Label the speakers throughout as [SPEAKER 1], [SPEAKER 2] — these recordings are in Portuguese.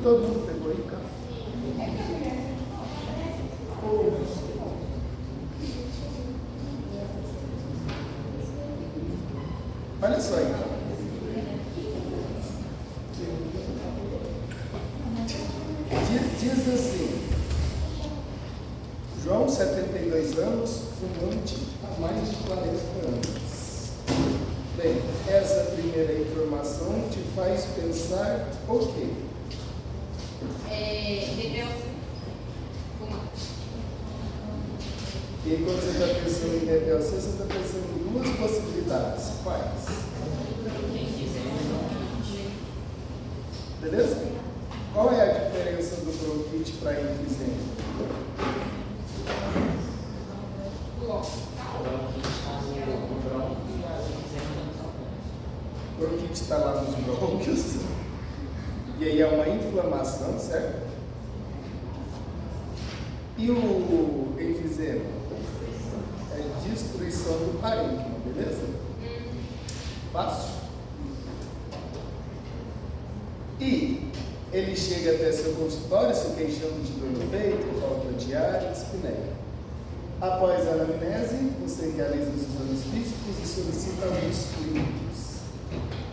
[SPEAKER 1] Todo mundo pegou aí, cara? Olha só então. Diz assim, João, 72 anos, fumante há mais de 40 anos. Bem, essa primeira informação te faz pensar o quê?
[SPEAKER 2] Rebelde, fumante.
[SPEAKER 1] E quando você está pensando em rebelde, você está pensando em duas possibilidades. Quais? Beleza? Qual é a diferença do bronquite para enfisema? O bronquite está lá nos brônquios. E aí é uma inflamação, certo? E o enfisema? É destruição do parênquima, beleza? Fácil? E ele chega até seu consultório se queixando de dor no peito, falta de ar e dispneia. Após a anamnese, você realiza os exames físicos e solicita alguns clínicos.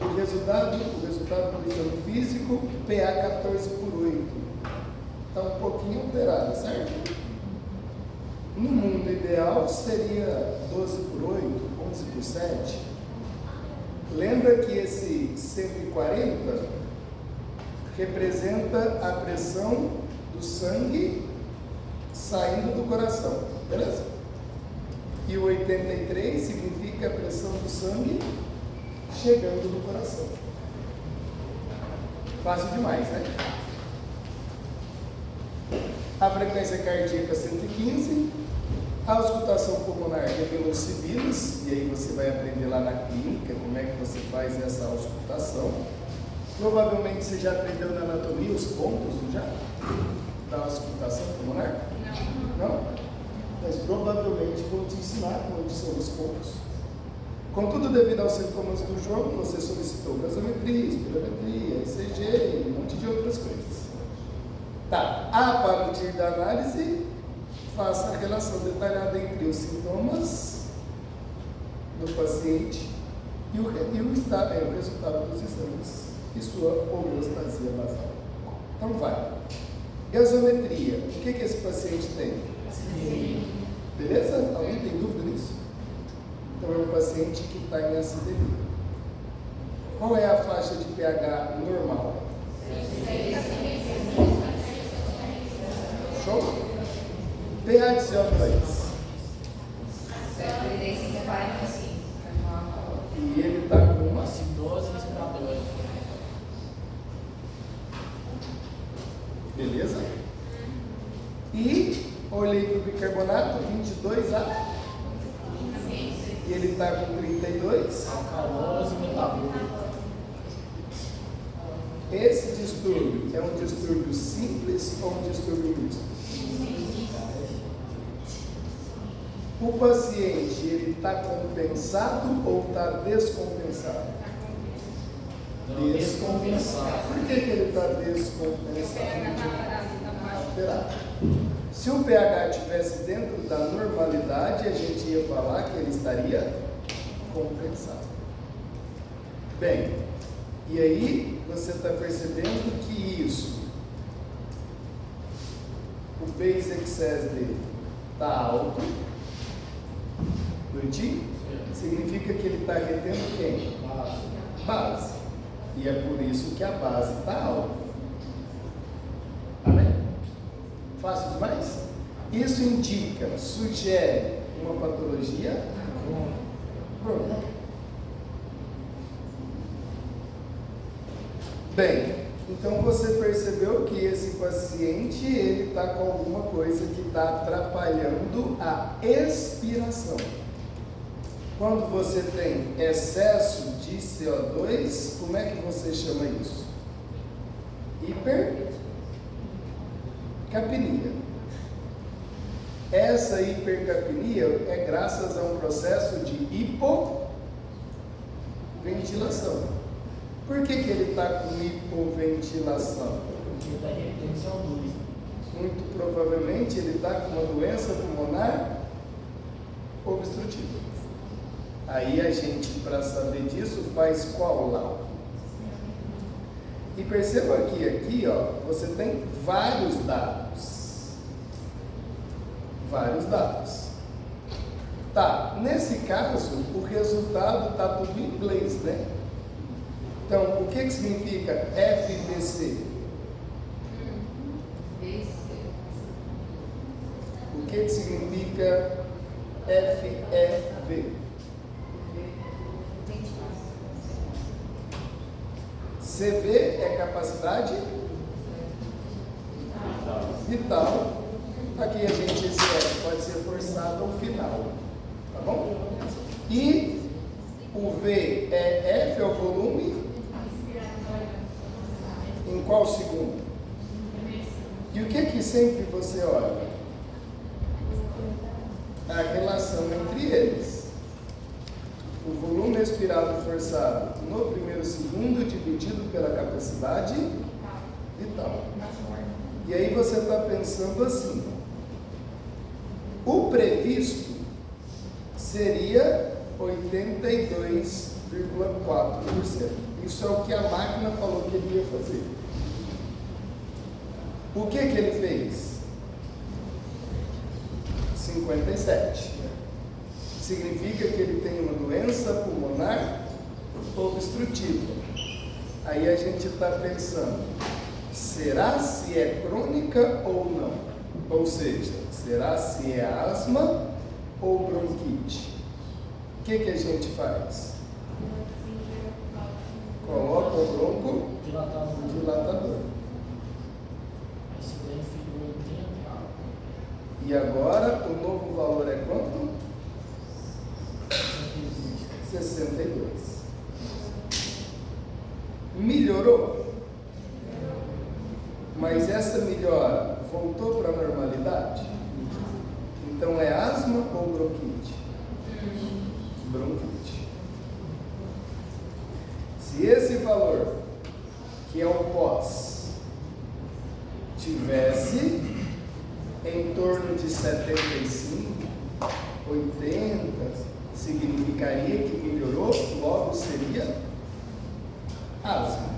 [SPEAKER 1] O resultado do exame físico, pH 14/8. Está um pouquinho alterado, certo? No mundo ideal seria 12/8, 11/7. Lembra que esse 140 representa a pressão do sangue saindo do coração, beleza? E o 83 significa a pressão do sangue chegando no coração. Fácil demais, né? A frequência cardíaca 115, a auscultação pulmonar revelou sibilos, e aí você vai aprender lá na clínica como é que você faz essa auscultação. Provavelmente você já aprendeu na anatomia os pontos, não já? Da auscultação pulmonar? Não? Mas provavelmente vou te ensinar onde são os pontos. Contudo, devido aos sintomas do João, você solicitou gasometria, espirometria, ECG e um monte de outras coisas. Tá, a partir da análise, faça a relação detalhada entre os sintomas do paciente e o resultado dos exames e sua homeostasia basal. Então vai. Gasometria. O que esse paciente tem?
[SPEAKER 2] Sim.
[SPEAKER 1] Beleza? Alguém tem dúvida nisso? Então é um paciente que está em acitemia. Qual é a faixa de pH normal? Show? pH de CO2. E ele está com uma
[SPEAKER 3] acidose respiratória.
[SPEAKER 1] Beleza? E olhei para o bicarbonato, 22A. E ele está com 32.
[SPEAKER 3] Alcalose metabólica.
[SPEAKER 1] Esse distúrbio é um distúrbio simples ou um distúrbio misto? O paciente, ele está compensado ou está descompensado?
[SPEAKER 3] Descompensado.
[SPEAKER 1] Por que ele está descompensado? Alterado. Se o pH estivesse dentro da normalidade, a gente ia falar que ele estaria compensado. Bem, e aí você está percebendo que isso, o base excess dele está alto, bonitinho? Significa que ele está retendo quem? Base. E é por isso que a base está alta. Amém? Fácil demais? Isso indica, sugere uma patologia crônica. Bem, então você percebeu que esse paciente ele está com alguma coisa que está atrapalhando a expiração. Quando você tem excesso de CO2, como é que você chama isso? Hipercapnia. Essa hipercapnia é graças a um processo de hipoventilação. Por que ele está com hipoventilação?
[SPEAKER 3] Porque está em CO2.
[SPEAKER 1] Muito provavelmente ele está com uma doença pulmonar obstrutiva. Aí a gente, para saber disso, faz qual laudo? E perceba que aqui, ó, você tem vários dados. Vários dados. Tá, nesse caso, o resultado está tudo em inglês, né? Então, o que significa FBC? O que significa FEV? CV é capacidade vital. Aqui a gente, esse F pode ser forçado ao final, tá bom? E o V é F, é o volume. Em qual segundo? E o que sempre você olha? A relação entre eles. O volume expirado forçado no primeiro segundo dividido pela capacidade vital. E aí você está pensando assim: o previsto seria 82,4%. Isso é o que a máquina falou que ele ia fazer. O que ele fez? 57. Significa que ele tem uma doença pulmonar obstrutiva. Aí a gente está pensando, será se é crônica ou não? Ou seja, será se é asma ou bronquite? O que a gente faz? Coloca o dilatador.
[SPEAKER 3] Esse daí ficou 80.
[SPEAKER 1] E agora o novo valor é quanto? 62. Melhorou? Mas essa melhora voltou para a normalidade? Então é asma ou bronquite? Bronquite. Se esse valor, que é o pós, tivesse em torno de 75, 80, significaria que melhorou, logo seria asma.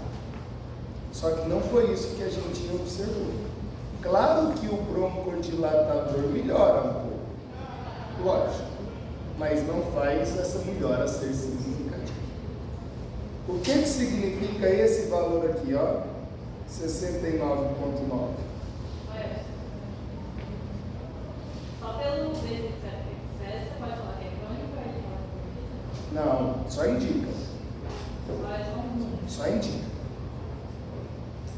[SPEAKER 1] Só que não foi isso que a gente observou. Claro que o broncodilatador melhora um pouco, lógico, mas não faz essa melhora ser significativa. O que significa esse valor aqui, ó? 69,9.
[SPEAKER 2] Só pelo vezes você pode falar que é crônico ou é crônico?
[SPEAKER 1] Não, só indica. Só indica.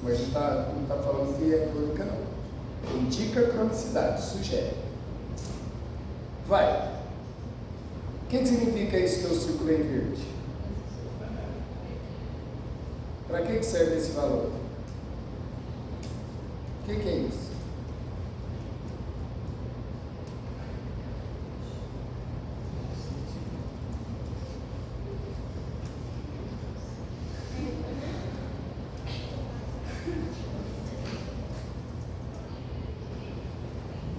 [SPEAKER 1] Mas não está falando que é crônica, não. Indica cronicidade, sugere. Vai. O que significa isso que eu circulei em verde? Para que serve esse valor? O que é isso?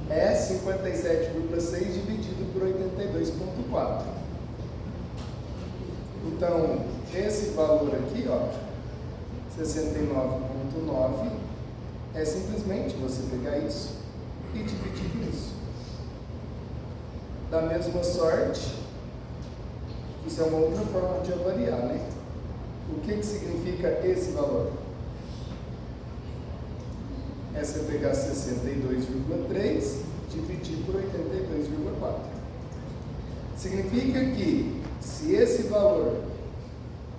[SPEAKER 1] É 57,6 dividido por 82,4. Então, esse valor aqui, ó, 69,9, é simplesmente você pegar isso e dividir isso. Da mesma sorte, isso é uma outra forma de avaliar, né? O que significa esse valor? É você pegar 62,3 dividir por 82,4. Significa que se esse valor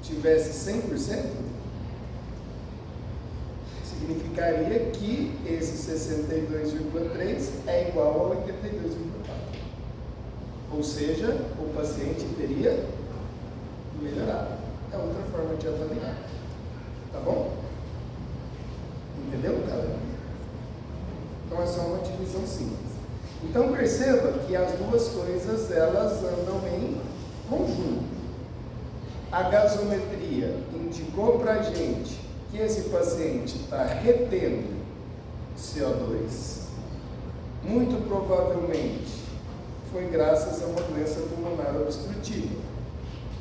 [SPEAKER 1] tivesse 100%, significaria que esse 62,3 é igual a 82,4. Ou seja, o paciente teria melhorado. É outra forma de avaliar. Tá bom? Entendeu, galera? Então é só uma divisão simples. Então perceba que as duas coisas elas andam em conjunto. A gasometria indicou para a gente que esse paciente está retendo CO2, muito provavelmente foi graças a uma doença pulmonar obstrutiva.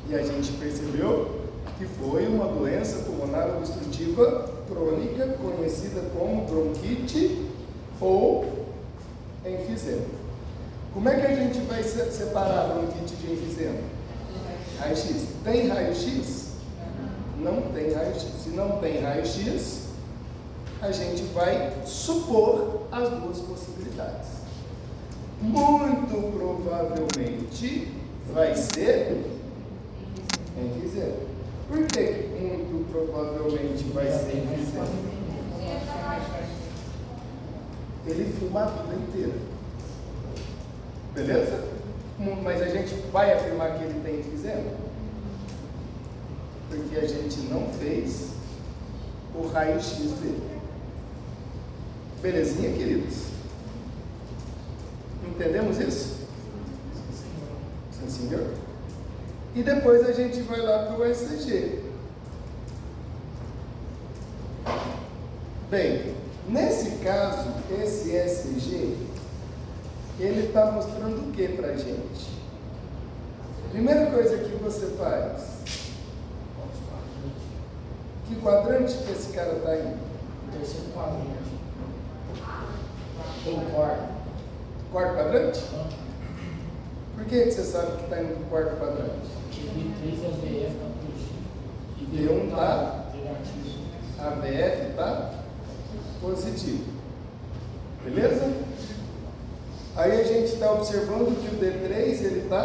[SPEAKER 1] E a gente percebeu que foi uma doença pulmonar obstrutiva crônica, conhecida como bronquite ou enfisema. Como é que a gente vai separar bronquite de enfisema? Raio-X. Tem raio-X? Não tem raio-X. Se não tem raio-X, a gente vai supor as duas possibilidades. Muito provavelmente vai ser enfisema. Por que muito provavelmente vai ser enfisema? Ele fuma a vida inteira. Beleza? Mas a gente vai afirmar que ele tem enfisema? Porque a gente não fez o raio-X dele. Belezinha, queridos? Entendemos isso? Sim, senhor? E depois a gente vai lá para o ECG. Bem, nesse caso, esse ECG, ele está mostrando o que para a gente? Primeira coisa que você faz, que quadrante que esse cara está indo?
[SPEAKER 3] O terceiro quadrante. Ou quarto.
[SPEAKER 1] Quarto quadrante? Por que você sabe que está indo para o quarto quadrante?
[SPEAKER 3] B3 AVF está positivo. E
[SPEAKER 1] B1 está
[SPEAKER 3] negativo.
[SPEAKER 1] AVF está positivo. Beleza? Aí a gente está observando que o D3 ele está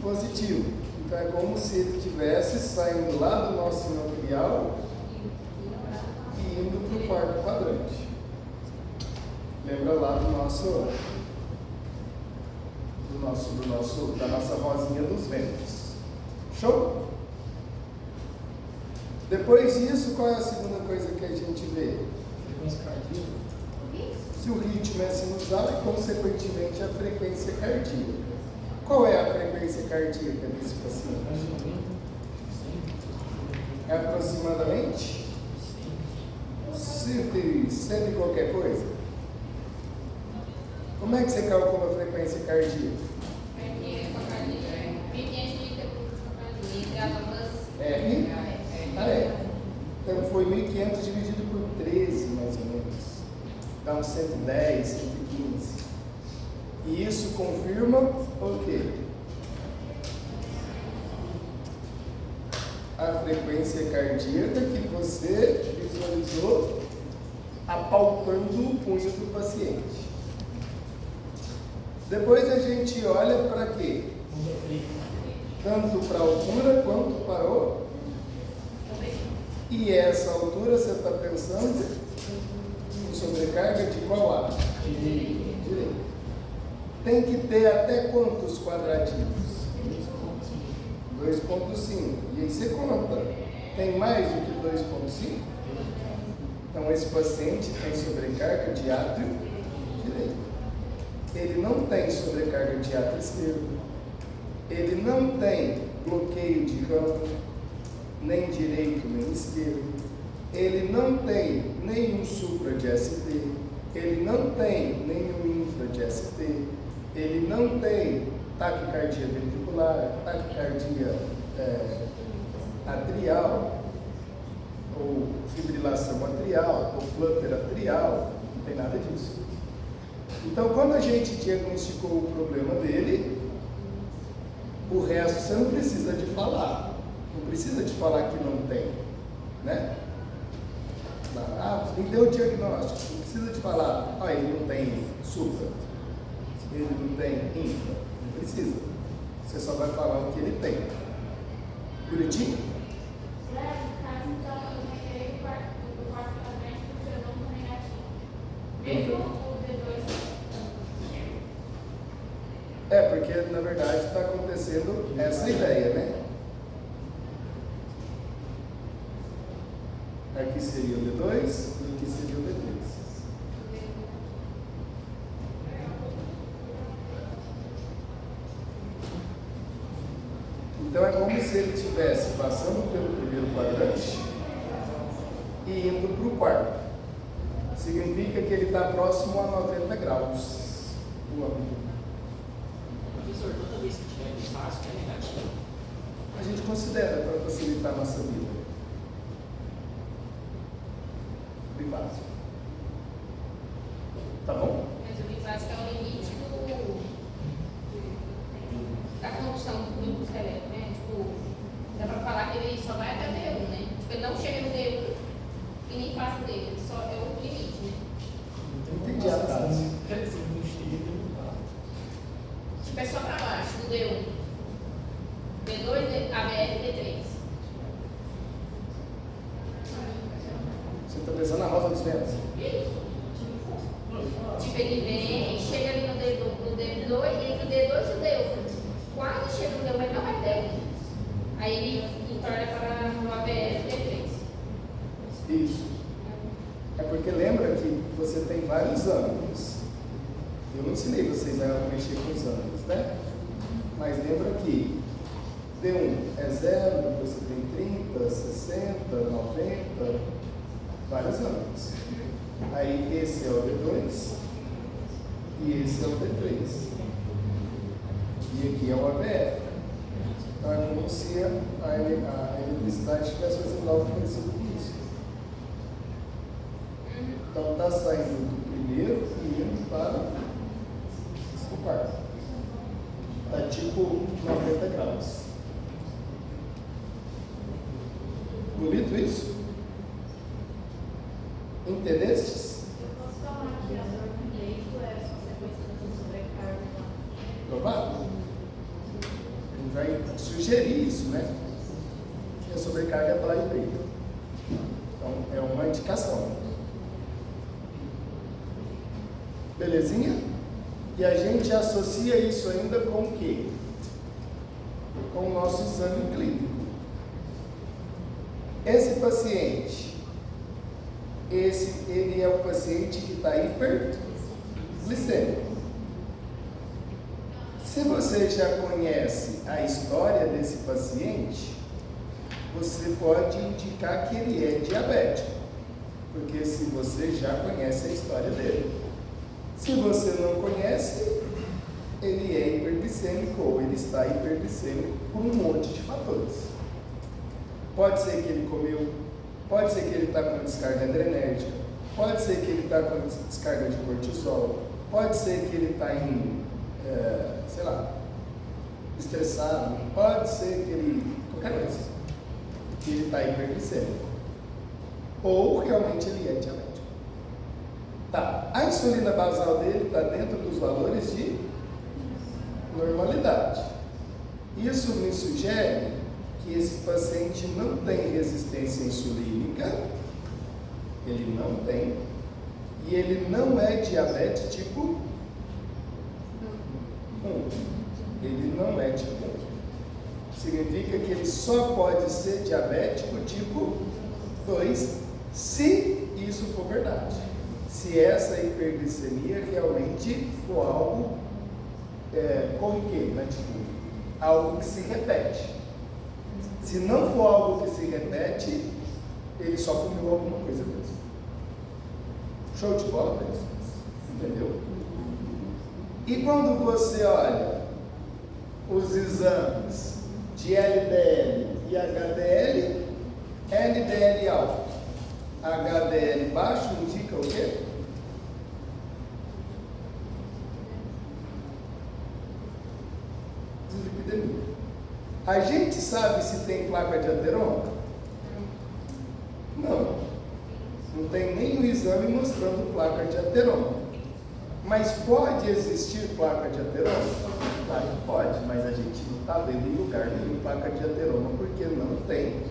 [SPEAKER 1] positivo. Então é como se ele estivesse saindo lá do nosso sinovial e indo para o quarto quadrante. Lembra lá da nossa rosinha dos ventos. Show? Depois disso, qual é a segunda coisa que a gente vê?
[SPEAKER 3] Frequência cardíaca.
[SPEAKER 1] Se o ritmo é sinusal e, consequentemente, a frequência cardíaca. Qual é a frequência cardíaca desse paciente? É aproximadamente 100 e qualquer coisa. Como é que você calcula a frequência cardíaca? R? Ah, é. Então foi 1.500 dividido por 13, mais ou menos. Dá uns 110, 115. E isso confirma o quê? A frequência cardíaca que você visualizou apalpando o punho do paciente. Depois a gente olha para quê? Tanto para a altura quanto para o... E essa altura você está pensando em sobrecarga de qual lado? Direito. Tem que ter até quantos quadradinhos? 2,5. E aí você conta. Tem mais do que 2,5? Então esse paciente tem sobrecarga de átrio direito. Ele não tem sobrecarga de átrio esquerdo. Ele não tem bloqueio de ramo, nem direito nem esquerdo. Ele não tem nenhum supra de ST. Ele não tem nenhum infra de ST. Ele não tem taquicardia ventricular, taquicardia atrial, ou fibrilação atrial, ou flutter atrial, não tem nada disso. Então, quando a gente diagnosticou o problema dele, o resto você não precisa de falar. Não precisa de falar que não tem, né? Me deu o diagnóstico, não precisa de falar, ele não tem supra, ele não tem infra, não precisa. Você só vai falar o que ele tem. Bonitinho? Porque na verdade está acontecendo essa ideia, né? Aqui seria o D2 e aqui seria o D3. Então é como se ele estivesse passando pelo primeiro quadrante e indo para o quarto. Significa que ele está próximo a 90 graus. O ângulo.
[SPEAKER 3] Professor, toda vez que tiver fácil, é negativo.
[SPEAKER 1] A gente considera para facilitar a nossa vida. Básico. Tá bom?
[SPEAKER 4] Mas o bifásico é o limite da condução do esqueleto, né? Tipo, dá pra falar que ele só vai até o D1, né? Tipo, ele não chega no D1 e nem passa dele, ele só é o limite, né?
[SPEAKER 1] Entendi a frase.
[SPEAKER 4] Tipo, é só pra baixo, do D1. D2, ABF, D3.
[SPEAKER 1] Você está pensando na rosa dos ventos?
[SPEAKER 4] Isso. Tipo, ele vem, chega ali no D2, entre o D2 e o D1. Quando chega no D1, ele não vai ter. Aí ele entorna para o ABF D3.
[SPEAKER 1] Isso. É porque lembra que você tem vários ângulos. Eu não ensinei vocês a mexer com os ângulos, né? Mas lembra que D1 é 0, depois você tem 30, 60, 90, vários ângulos. Aí esse é o D2 e esse é o D3. E aqui é o ABF. Então é como se a eletricidade estivesse fazendo algo parecido com isso. Então está saindo do primeiro e indo para o quarto. Está tipo 90 graus. Bonito isso? Entendestes?
[SPEAKER 2] Eu posso falar que a dor no leito é só sequência de sobrecarga.
[SPEAKER 1] Provável? Ele vai sugerir isso, né? Que a sobrecarga é para o peito. Então, é uma indicação. Belezinha? E a gente associa isso ainda com o quê? Com o nosso exame clínico. Esse paciente, ele é o paciente que está hiperglicêmico. Se você já conhece a história desse paciente, você pode indicar que ele é diabético, porque se você já conhece a história dele. Se você não conhece, ele é hiperglicêmico ou ele está hiperglicêmico por um monte de fatores. Pode ser que ele comeu, pode ser que ele está com descarga adrenérgica, pode ser que ele está com descarga de cortisol, pode ser que ele está estressado, pode ser que ele, qualquer coisa, que ele está hiperglicêmico. Ou realmente ele é diabético. Tá, a insulina basal dele está dentro dos valores de normalidade. Isso me sugere que esse paciente não tem resistência insulínica, ele não tem, e ele não é diabetes tipo 1. Ele não é tipo 1. Significa que ele só pode ser diabético tipo 2, se isso for verdade. Se essa hiperglicemia realmente for algo corriqueiro, né? Tipo, algo que se repete. Se não for algo que se repete, ele só comeu alguma coisa mesmo. Show de bola, mesmo. Entendeu? E quando você olha os exames de LDL e HDL, LDL alto, HDL baixo indica o quê? Dislipidemia. A gente sabe se tem placa de ateroma? Não. Não tem nenhum exame mostrando placa de ateroma. Mas pode existir placa de ateroma? Claro que pode, mas a gente não está vendo em lugar nenhum placa de ateroma porque não tem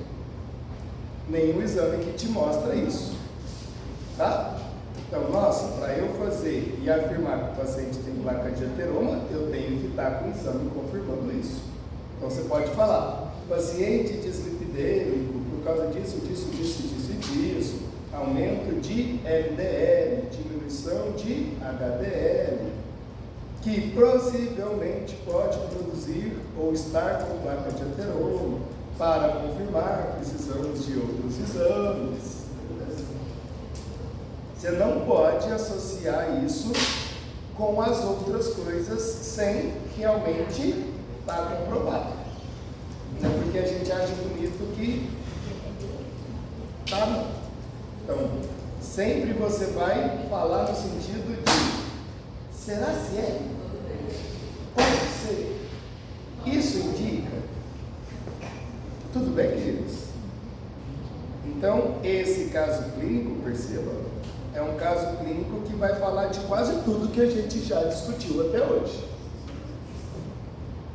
[SPEAKER 1] nenhum exame que te mostra isso. Tá? Então, nossa, para eu fazer e afirmar que o paciente tem placa de ateroma, eu tenho que estar com o exame confirmando isso. Então, você pode falar, paciente dislipidêmico, por causa disso, aumento de LDL, diminuição de HDL, que possivelmente pode produzir ou estar com placa de ateroma. Para confirmar, precisamos de outros exames. Você não pode associar isso com as outras coisas sem realmente estar comprovado. Não é porque a gente acha bonito que tá não. Então, sempre você vai falar no sentido de: será se é? Pode ser. Isso indica. Tudo bem, queridos? Então, esse caso clínico, perceba, é um caso clínico que vai falar de quase tudo que a gente já discutiu até hoje.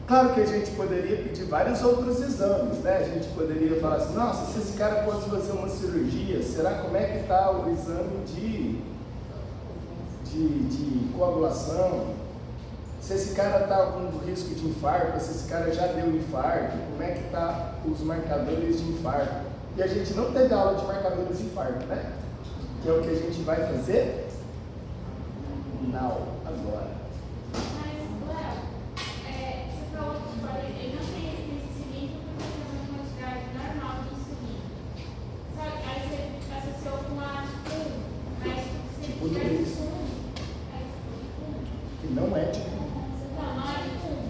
[SPEAKER 1] Claro que a gente poderia pedir vários outros exames, né? A gente poderia falar assim: nossa, se esse cara fosse fazer uma cirurgia, será como é que está o exame de coagulação? Se esse cara está com risco de infarto, se esse cara já deu infarto, como é que está os marcadores de infarto? E a gente não teve aula de marcadores de infarto, né? Que é o que a gente vai fazer agora. Que não é tipo 1.
[SPEAKER 4] Não, não é tipo 1.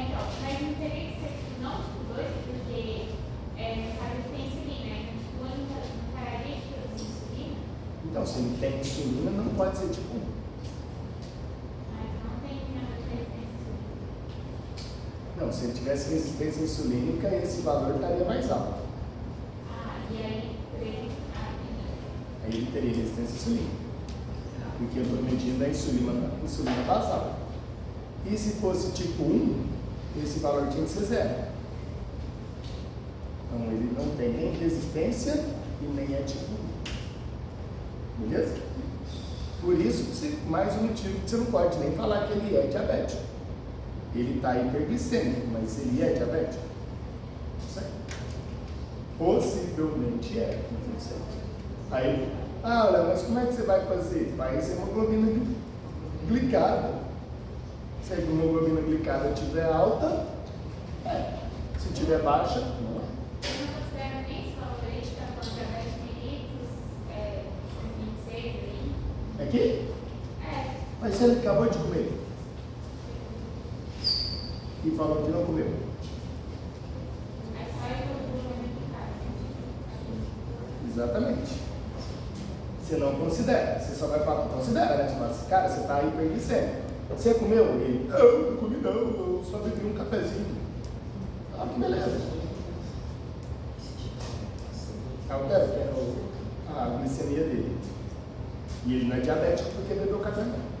[SPEAKER 4] Então, mas não teria que ser não tipo 2, porque no caso ele tem insulina, né? Tipo 1 não pararia de produzir insulina.
[SPEAKER 1] Então, se ele tem insulina, não pode ser tipo 1.
[SPEAKER 4] Mas não tem resistência insulínica.
[SPEAKER 1] Não, se ele tivesse resistência insulínica, esse valor estaria mais alto.
[SPEAKER 4] E aí
[SPEAKER 1] Aí ele teria resistência insulínica. Porque eu estou medindo a insulina basal. E se fosse tipo 1, esse valor tinha que ser 0. Então ele não tem nem resistência e nem é tipo 1. Beleza? Por isso, mais um motivo que você não pode nem falar que ele é diabético. Ele está hiperglicêmico, mas ele é diabético. Certo? Possivelmente é, mas não sei. Aí, olha, mas como é que você vai fazer? Faz hemoglobina glicada. Se a hemoglobina glicada estiver alta, se estiver baixa, não é.
[SPEAKER 4] eu não considero nem esse valor aí de carbono diabetes mellitus, 26 aí.
[SPEAKER 1] Aqui? Mas você acabou de comer. E falou que não comeu.
[SPEAKER 4] Aí só hemoglobina glicada.
[SPEAKER 1] Exatamente. Você não considera, você só vai falar, considera, né? Você fala assim: cara, você está hiperglicêmico. Você comeu? Ele: não comi não, eu só bebi um cafezinho. Ah, que beleza. Altera, que é a glicemia dele. E ele não é diabético porque bebeu café não.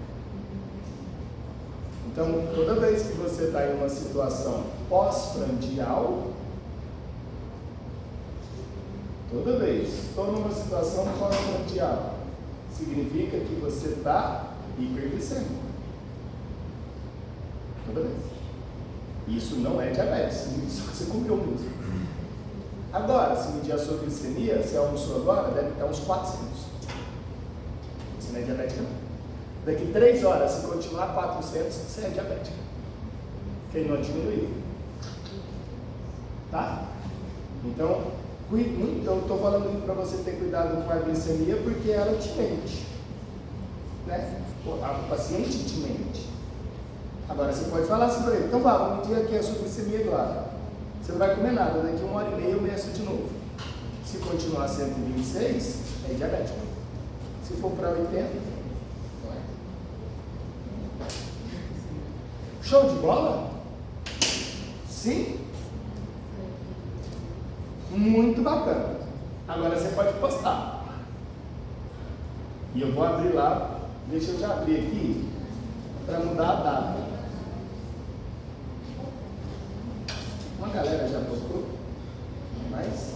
[SPEAKER 1] Então, toda vez que você está em uma situação pós-prandial, toda vez, estou numa situação pós-prandial, significa que você está hiperglicêmico. Toda vez. Isso não é diabetes, isso você comeu mesmo. Agora, se medir a sua glicemia, se almoçou agora, deve estar uns 400. Você não é diabético não. Daqui 3 horas, se continuar 400, você é diabético. Quem não diminuiu. Tá? Então, eu estou falando para você ter cuidado com a glicemia porque ela te mente. Né? O paciente te mente. Agora, você pode falar assim para ele: então vamos medir aqui a sua glicemia agora. Você não vai comer nada, daqui 1h30 eu meço de novo. Se continuar 126, é diabético. Se for para 80, não é. Show de bola? Sim? Muito bacana. Agora você pode postar. E eu vou abrir lá. Deixa eu já abrir aqui para mudar a data. Uma galera já postou? Mas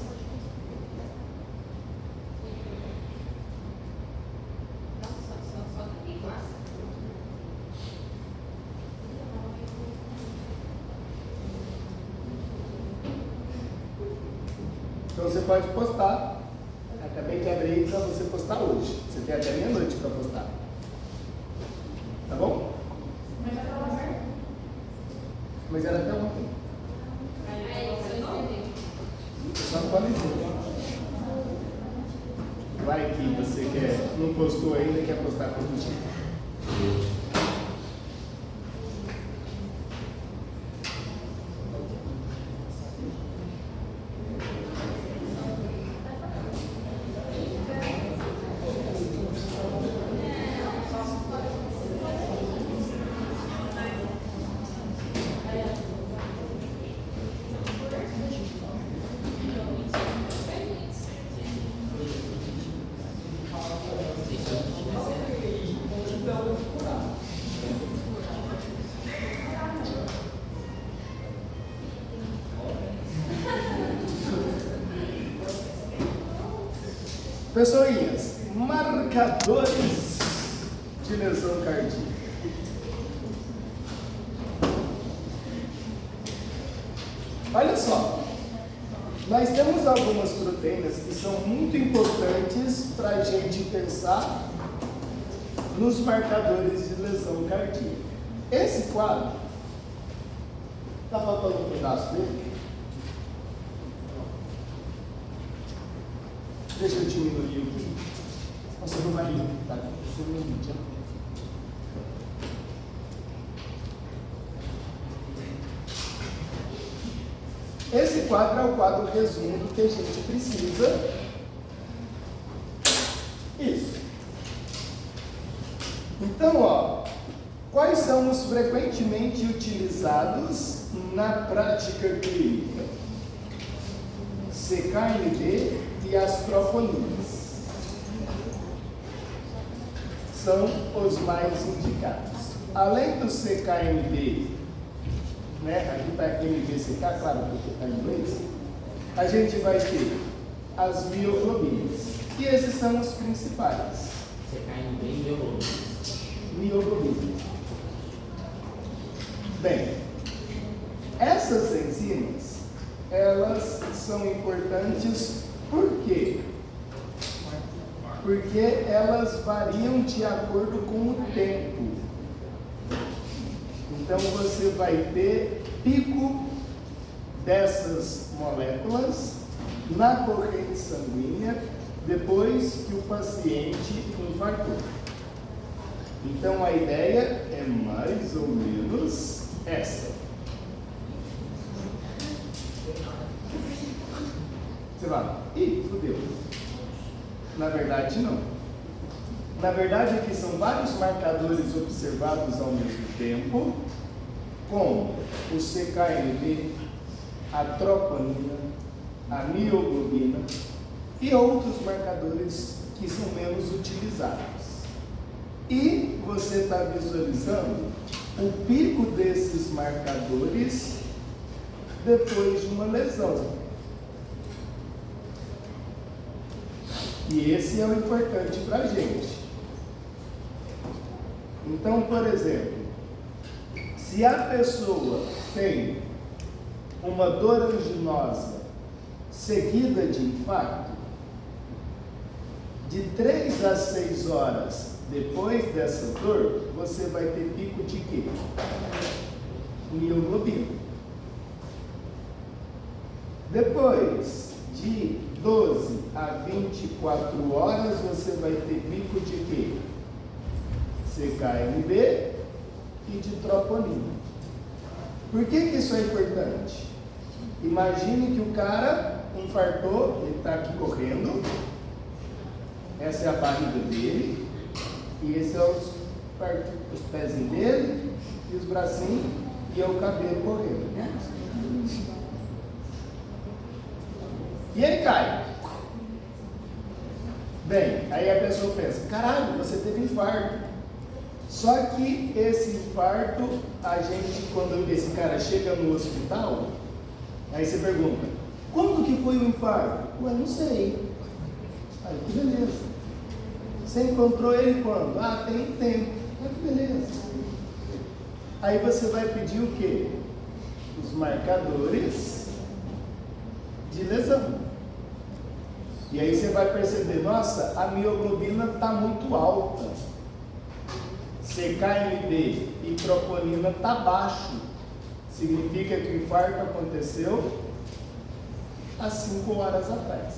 [SPEAKER 4] Só tem quase.
[SPEAKER 1] então você pode postar. Acabei de abrir para você postar hoje. Você tem até meia-noite para postar. Tá bom?
[SPEAKER 4] Mas já estava certo?
[SPEAKER 1] Mas era até ontem.
[SPEAKER 4] Aí você não entendeu.
[SPEAKER 1] Eu só não pode dizer. Vai que você não postou ainda, quer postar todo dia. Pessoinhas, marcadores de lesão cardíaca. Olha só, nós temos algumas proteínas que são muito importantes para a gente pensar nos marcadores de lesão cardíaca. Esse quadro, está faltando um pedaço dele? Deixa eu diminuir aqui. Você não vai ler, tá? Você não vídeo. Esse quadro é o quadro resumo do que a gente precisa. Isso. Então, ó, quais são os frequentemente utilizados na prática clínica? CKMB e as troponinas são os mais indicados. Além do CKMB, né? Aqui está MBCK, claro, porque está em inglês. A gente vai ter as mioglobinas. E esses são os principais.
[SPEAKER 3] CKMB e
[SPEAKER 1] Mioglobina. Bem, essas enzimas, elas são importantes por quê? Porque elas variam de acordo com o tempo. Então você vai ter pico dessas moléculas na corrente sanguínea depois que o paciente infartou. Então a ideia é mais ou menos essa. Você vai, ih, fudeu. Na verdade, não. Na verdade, aqui são vários marcadores observados ao mesmo tempo, como o CKMB, a troponina, a mioglobina e outros marcadores que são menos utilizados. E você está visualizando o pico desses marcadores depois de uma lesão. E esse é o importante para a gente. Então, por exemplo, se a pessoa tem uma dor anginosa seguida de infarto, de 3 a 6 horas depois dessa dor, você vai ter pico de quê? Mioglobina. Depois de 12 a 24 horas, você vai ter pico de quê? CKMB e de troponina. Por que isso é importante? Imagine que o cara infartou, ele está aqui correndo, essa é a barriga dele, e esse é os pezinhos dele, e os bracinhos, e é o cabelo correndo. E ele cai. Bem, aí a pessoa pensa, caralho, você teve infarto. Só que esse infarto, a gente, quando esse cara chega no hospital, aí você pergunta, quando que foi o infarto? Ué, não sei. Aí, que beleza. Você encontrou ele quando? Ah, tem tempo. Ah, que beleza. Aí você vai pedir o quê? Os marcadores de lesão. E aí você vai perceber, nossa, a mioglobina está muito alta. CKMB e troponina está baixo. Significa que o infarto aconteceu há 5 horas atrás.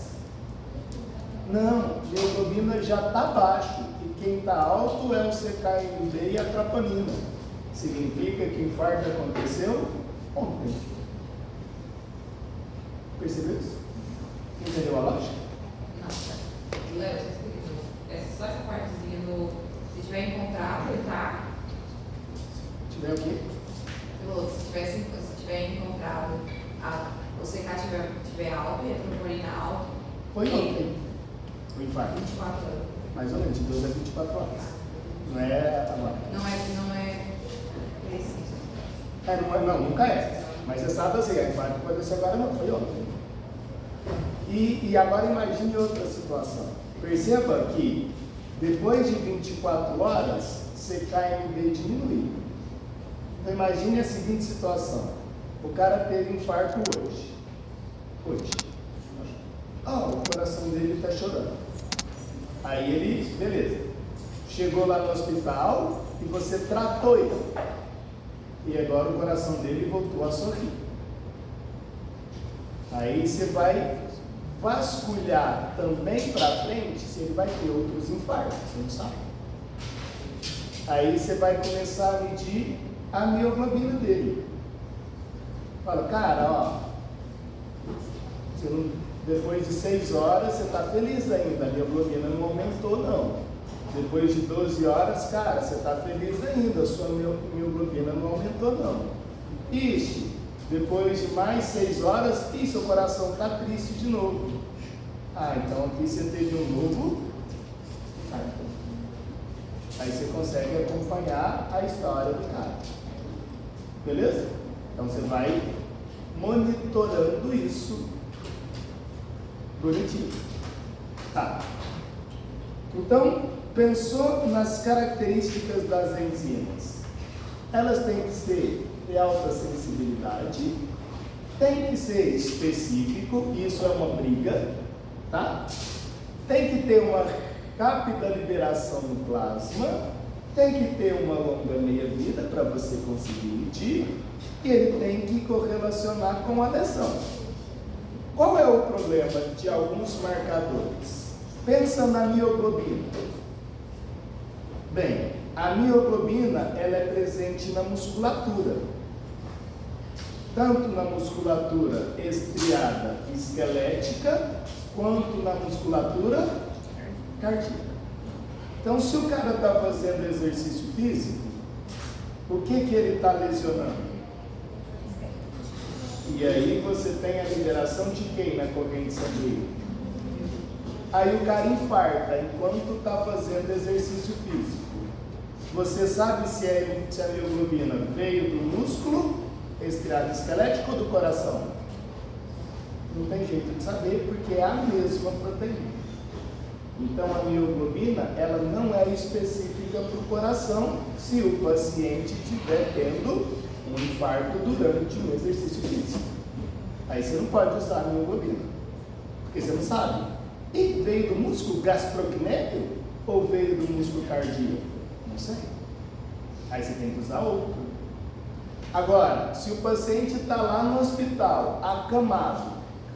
[SPEAKER 1] Não, mioglobina já está baixo e quem está alto é o CKMB e a troponina. Significa que o infarto aconteceu ontem. Percebeu isso? Entendeu a lógica?
[SPEAKER 4] Nossa, Léo, só essa partezinha do. Se tiver encontrado, tá?
[SPEAKER 1] Se tiver o quê?
[SPEAKER 4] Se tiver encontrado, o CK tiver alto e a troponina alta.
[SPEAKER 1] Foi ontem o infarto.
[SPEAKER 4] 24 horas.
[SPEAKER 1] Mais ou menos, de 12 a 24 horas. Não é a marca.
[SPEAKER 4] Não é preciso.
[SPEAKER 1] Não, nunca é. Mas você sabe assim, a infarto pode ser agora, não, foi ontem. E agora imagine outra situação. Perceba que depois de 24 horas, CKMB diminui. Então imagine a seguinte situação. O cara teve infarto hoje. O coração dele está chorando. Aí ele, beleza. Chegou lá no hospital e você tratou ele. E agora o coração dele voltou a sorrir. Aí você vai vasculhar também para frente se ele vai ter outros infartos, você não sabe. Aí você vai começar a medir a mioglobina dele. Fala, cara, depois de 6 horas você está feliz ainda, a mioglobina não aumentou não. Depois de 12 horas, cara, você está feliz ainda, a sua mioglobina não aumentou não. Ixi, depois de mais 6 horas, seu coração está triste de novo. Então aqui você teve um novo infarto. Aí você consegue acompanhar a história do cara. Beleza? Então você vai monitorando isso bonitinho. Tá. Então, pensou nas características das enzimas. Elas têm que ser de alta sensibilidade, tem que ser específico, isso é uma briga, tá? Tem que ter uma rápida liberação no plasma, tem que ter uma longa meia-vida para você conseguir medir, e ele tem que correlacionar com a lesão. Qual é o problema de alguns marcadores? Pensa na mioglobina. Bem, a mioglobina ela é presente na musculatura, tanto na musculatura estriada esquelética, quanto na musculatura cardíaca. Então, se o cara está fazendo exercício físico, o que ele está lesionando? E aí você tem a liberação de quem na corrente sanguínea? Aí o cara infarta enquanto está fazendo exercício físico. Você sabe se a mioglobina veio do músculo estriado esquelético ou do coração? Não tem jeito de saber porque é a mesma proteína. Então a mioglobina ela não é específica para o coração se o paciente estiver tendo um infarto durante um exercício físico. Aí você não pode usar a mioglobina, porque você não sabe. E veio do músculo gastrocnêmio ou veio do músculo cardíaco? Não sei. Aí você tem que usar outro. Agora, se o paciente está lá no hospital, acamado,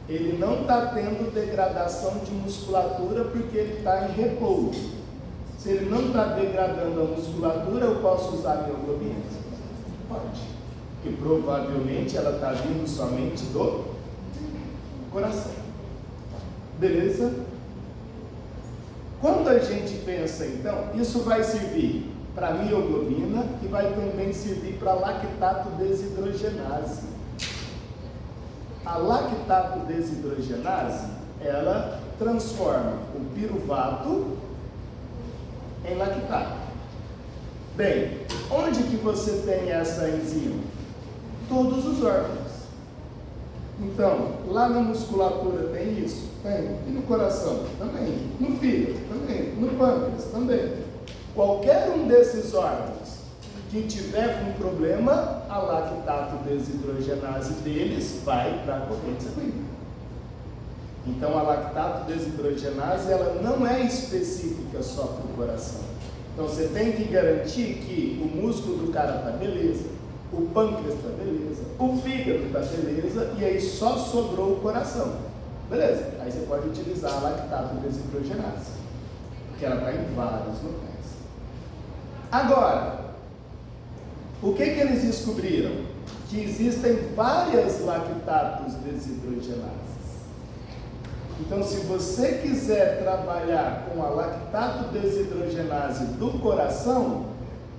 [SPEAKER 1] ele não está tendo degradação de musculatura porque ele está em repouso. Se ele não está degradando a musculatura, eu posso usar a mioglobina? Pode. Porque provavelmente ela está vindo somente do coração. Beleza? Quando a gente pensa, então, isso vai servir para mioglobina e vai também servir para lactato desidrogenase. A lactato desidrogenase, ela transforma o piruvato em lactato. Bem, onde que você tem essa enzima? Todos os órgãos. Então, lá na musculatura tem isso? Tem. E no coração? Também. No fígado? Também. No pâncreas? Também. Qualquer um desses órgãos que tiver com problema, a lactato desidrogenase deles vai para a corrente sanguínea. Então, a lactato desidrogenase, ela não é específica só para o coração. Então, você tem que garantir que o músculo do cara está beleza, o pâncreas está beleza, o fígado está beleza, e aí só sobrou o coração. Beleza, aí você pode utilizar a lactato desidrogenase, porque ela está em vários locais. Agora, o que eles descobriram? Que existem várias lactatos desidrogenases. Então, se você quiser trabalhar com a lactato desidrogenase do coração,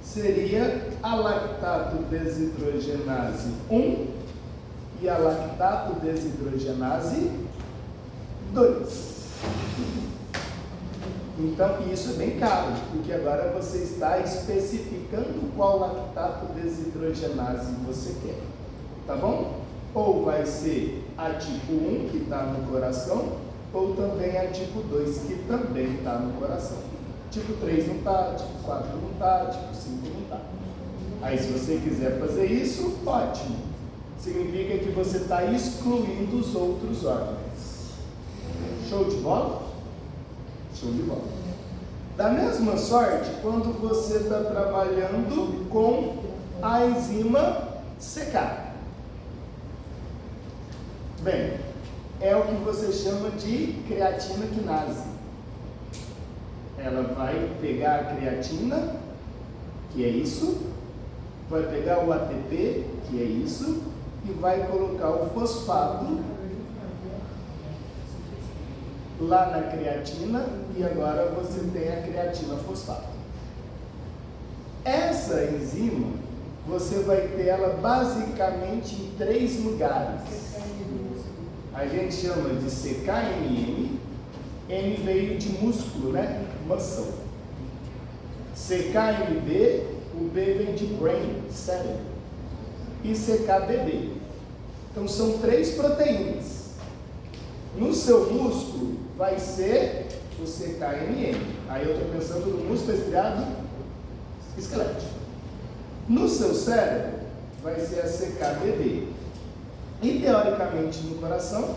[SPEAKER 1] seria a lactato desidrogenase 1 e a lactato desidrogenase 2. Então, isso é bem caro, porque agora você está especificando qual lactato desidrogenase você quer, tá bom? Ou vai ser a tipo 1, que está no coração, ou também a tipo 2, que também está no coração. Tipo 3 não está, tipo 4 não está, tipo 5 não está. Aí, se você quiser fazer isso, ótimo. Significa que você está excluindo os outros órgãos. Show de bola? Show de bola. Da mesma sorte, quando você está trabalhando com a enzima CK. Bem, é o que você chama de creatina quinase. Ela vai pegar a creatina, que é isso, vai pegar o ATP, que é isso, e vai colocar o fosfato lá na creatina, e agora você tem a creatina fosfato. Essa enzima, você vai ter ela basicamente em 3 lugares. A gente chama de CKMM, M veio de músculo, né? Muscle. CKMB, o B vem de brain, cérebro. E CKBB. Então são 3 proteínas. No seu músculo vai ser o CKMM. Aí eu estou pensando no músculo estriado esquelético. No seu cérebro vai ser a CKBB. E teoricamente no coração,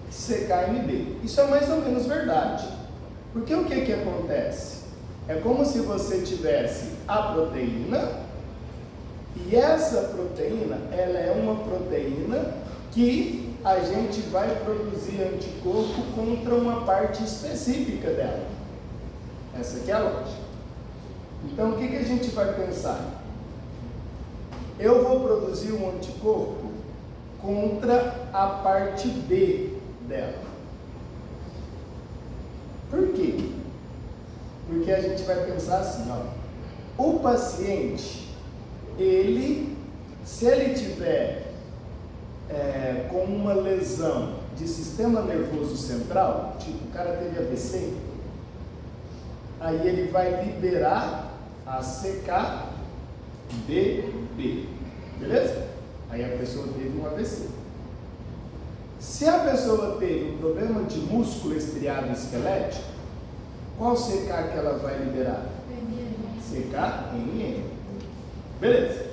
[SPEAKER 1] CKMB. Isso é mais ou menos verdade. Porque o que acontece? É como se você tivesse a proteína, e essa proteína, ela é uma proteína que a gente vai produzir anticorpo contra uma parte específica dela. Essa aqui é a lógica. Então, o que a gente vai pensar? Eu vou produzir um anticorpo contra a parte B dela. Por quê? Porque a gente vai pensar assim, ó, o paciente, se ele tiver com uma lesão de sistema nervoso central, tipo, o cara teve AVC, aí ele vai liberar a CKBB, beleza? Aí a pessoa teve um AVC. Se a pessoa teve um problema de músculo estriado esquelético, qual CK que ela vai liberar? CKMM. Beleza.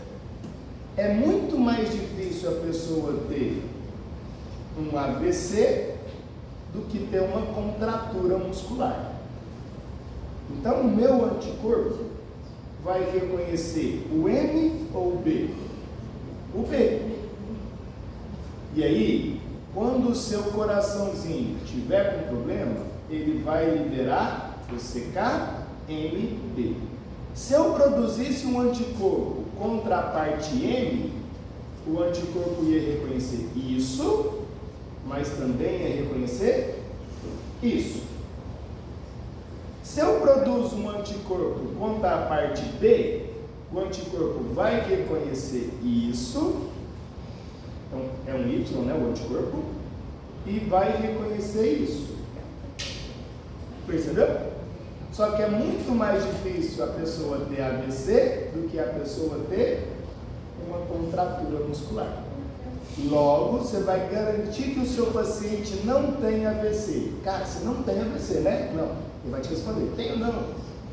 [SPEAKER 1] É muito mais difícil a pessoa ter um AVC do que ter uma contratura muscular. Então, o meu anticorpo vai reconhecer o M ou o B? O B. E aí, quando o seu coraçãozinho tiver com problema, ele vai liberar o CKMB. Se eu produzisse um anticorpo contra a parte M, o anticorpo ia reconhecer isso, mas também ia reconhecer isso. Se eu produzo um anticorpo contra a parte B, o anticorpo vai reconhecer isso, então é um Y, né, o anticorpo, e vai reconhecer isso. Percebeu? Só que é muito mais difícil a pessoa ter AVC do que a pessoa ter uma contratura muscular. Logo, você vai garantir que o seu paciente não tem AVC. Cara, você não tem AVC, né? Não. Ele vai te responder, tenho não.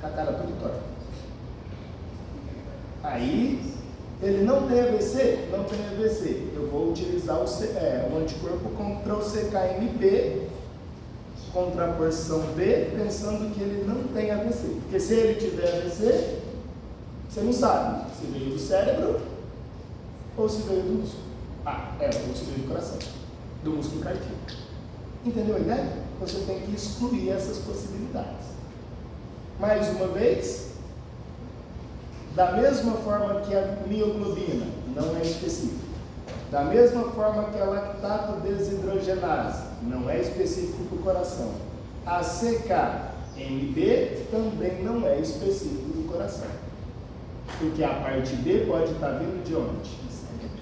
[SPEAKER 1] Com a cara tudo torta. Aí, ele não tem AVC? Não tem AVC. Eu vou utilizar o anticorpo contra o CKMB, contra a porção B, pensando que ele não tem AVC. Porque se ele tiver AVC, você não sabe se veio do cérebro ou se veio do músculo. Ou se veio do coração. do músculo cardíaco. Entendeu a ideia? Você tem que excluir essas possibilidades. Mais uma vez, da mesma forma que a mioglobina não é específica, da mesma forma que a lactato desidrogenase não é específico para o coração, a CKMB também não é específico do coração. Porque a parte B pode estar vindo de onde?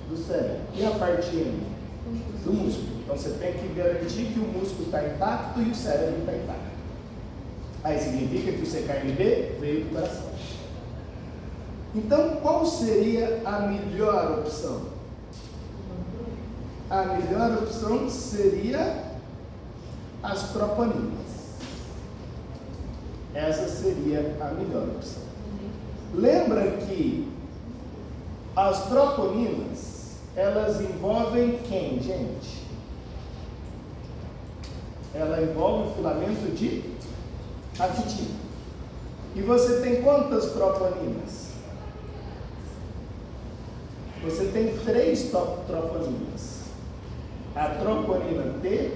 [SPEAKER 1] Do cérebro. E a parte M? Do músculo. Então você tem que garantir que o músculo está intacto e o cérebro está intacto. Aí significa que o CKMB veio do coração. Então qual seria a melhor opção? A melhor opção seria as troponinas. Essa seria a melhor opção. Lembra que as troponinas, elas envolvem quem, gente? Ela envolve o filamento de actina. E você tem quantas troponinas? Você tem 3 troponinas. A troponina T,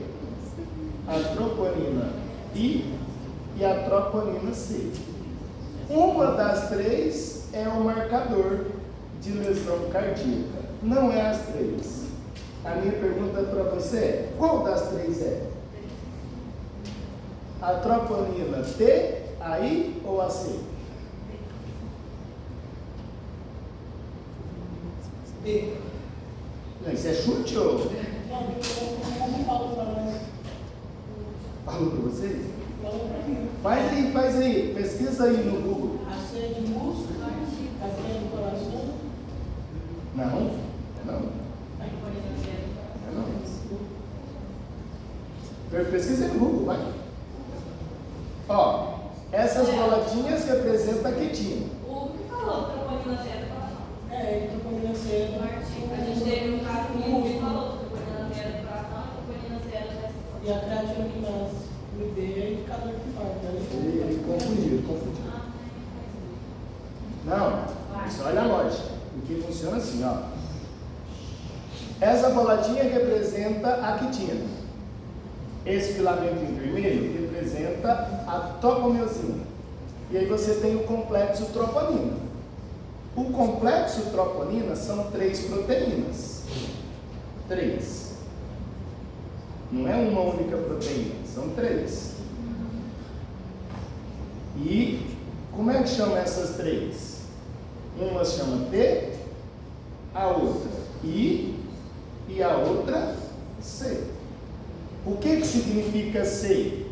[SPEAKER 1] a troponina I e a troponina C. Uma das 3 é o marcador de lesão cardíaca. Não é as 3. A minha pergunta para você é: qual das 3 é? A troponina T, a I ou a C?
[SPEAKER 5] B.
[SPEAKER 1] Não, isso é chute ou?
[SPEAKER 5] Não falo para nós.
[SPEAKER 1] Falou para vocês?
[SPEAKER 5] Falou para mim.
[SPEAKER 1] Faz aí, pesquisa aí no Google.
[SPEAKER 5] A C é de músculo, a C é do coração.
[SPEAKER 1] Não. Pesquisa aí no Google, vai. Ó, essas boladinhas representam a quitina.
[SPEAKER 2] O Hugo que falou, troponina C é do coração.
[SPEAKER 5] É, então combina C é do
[SPEAKER 2] A gente teve um caso que o Hugo falou, troponina C é do coração e troponina C é do coração.
[SPEAKER 5] E a creatina que nós me deu é indicador de infarto.
[SPEAKER 1] Ele confundiu. Não, isso olha a lógica. O que funciona assim, ó. Essa boladinha representa a quitina. Esse filamento em vermelho representa a topomiosina. E aí você tem o complexo troponina. O complexo troponina são 3 proteínas. 3. Não é uma única proteína, são 3. E como é que chama essas 3? Uma chama T, a outra I e a outra C. O que significa C?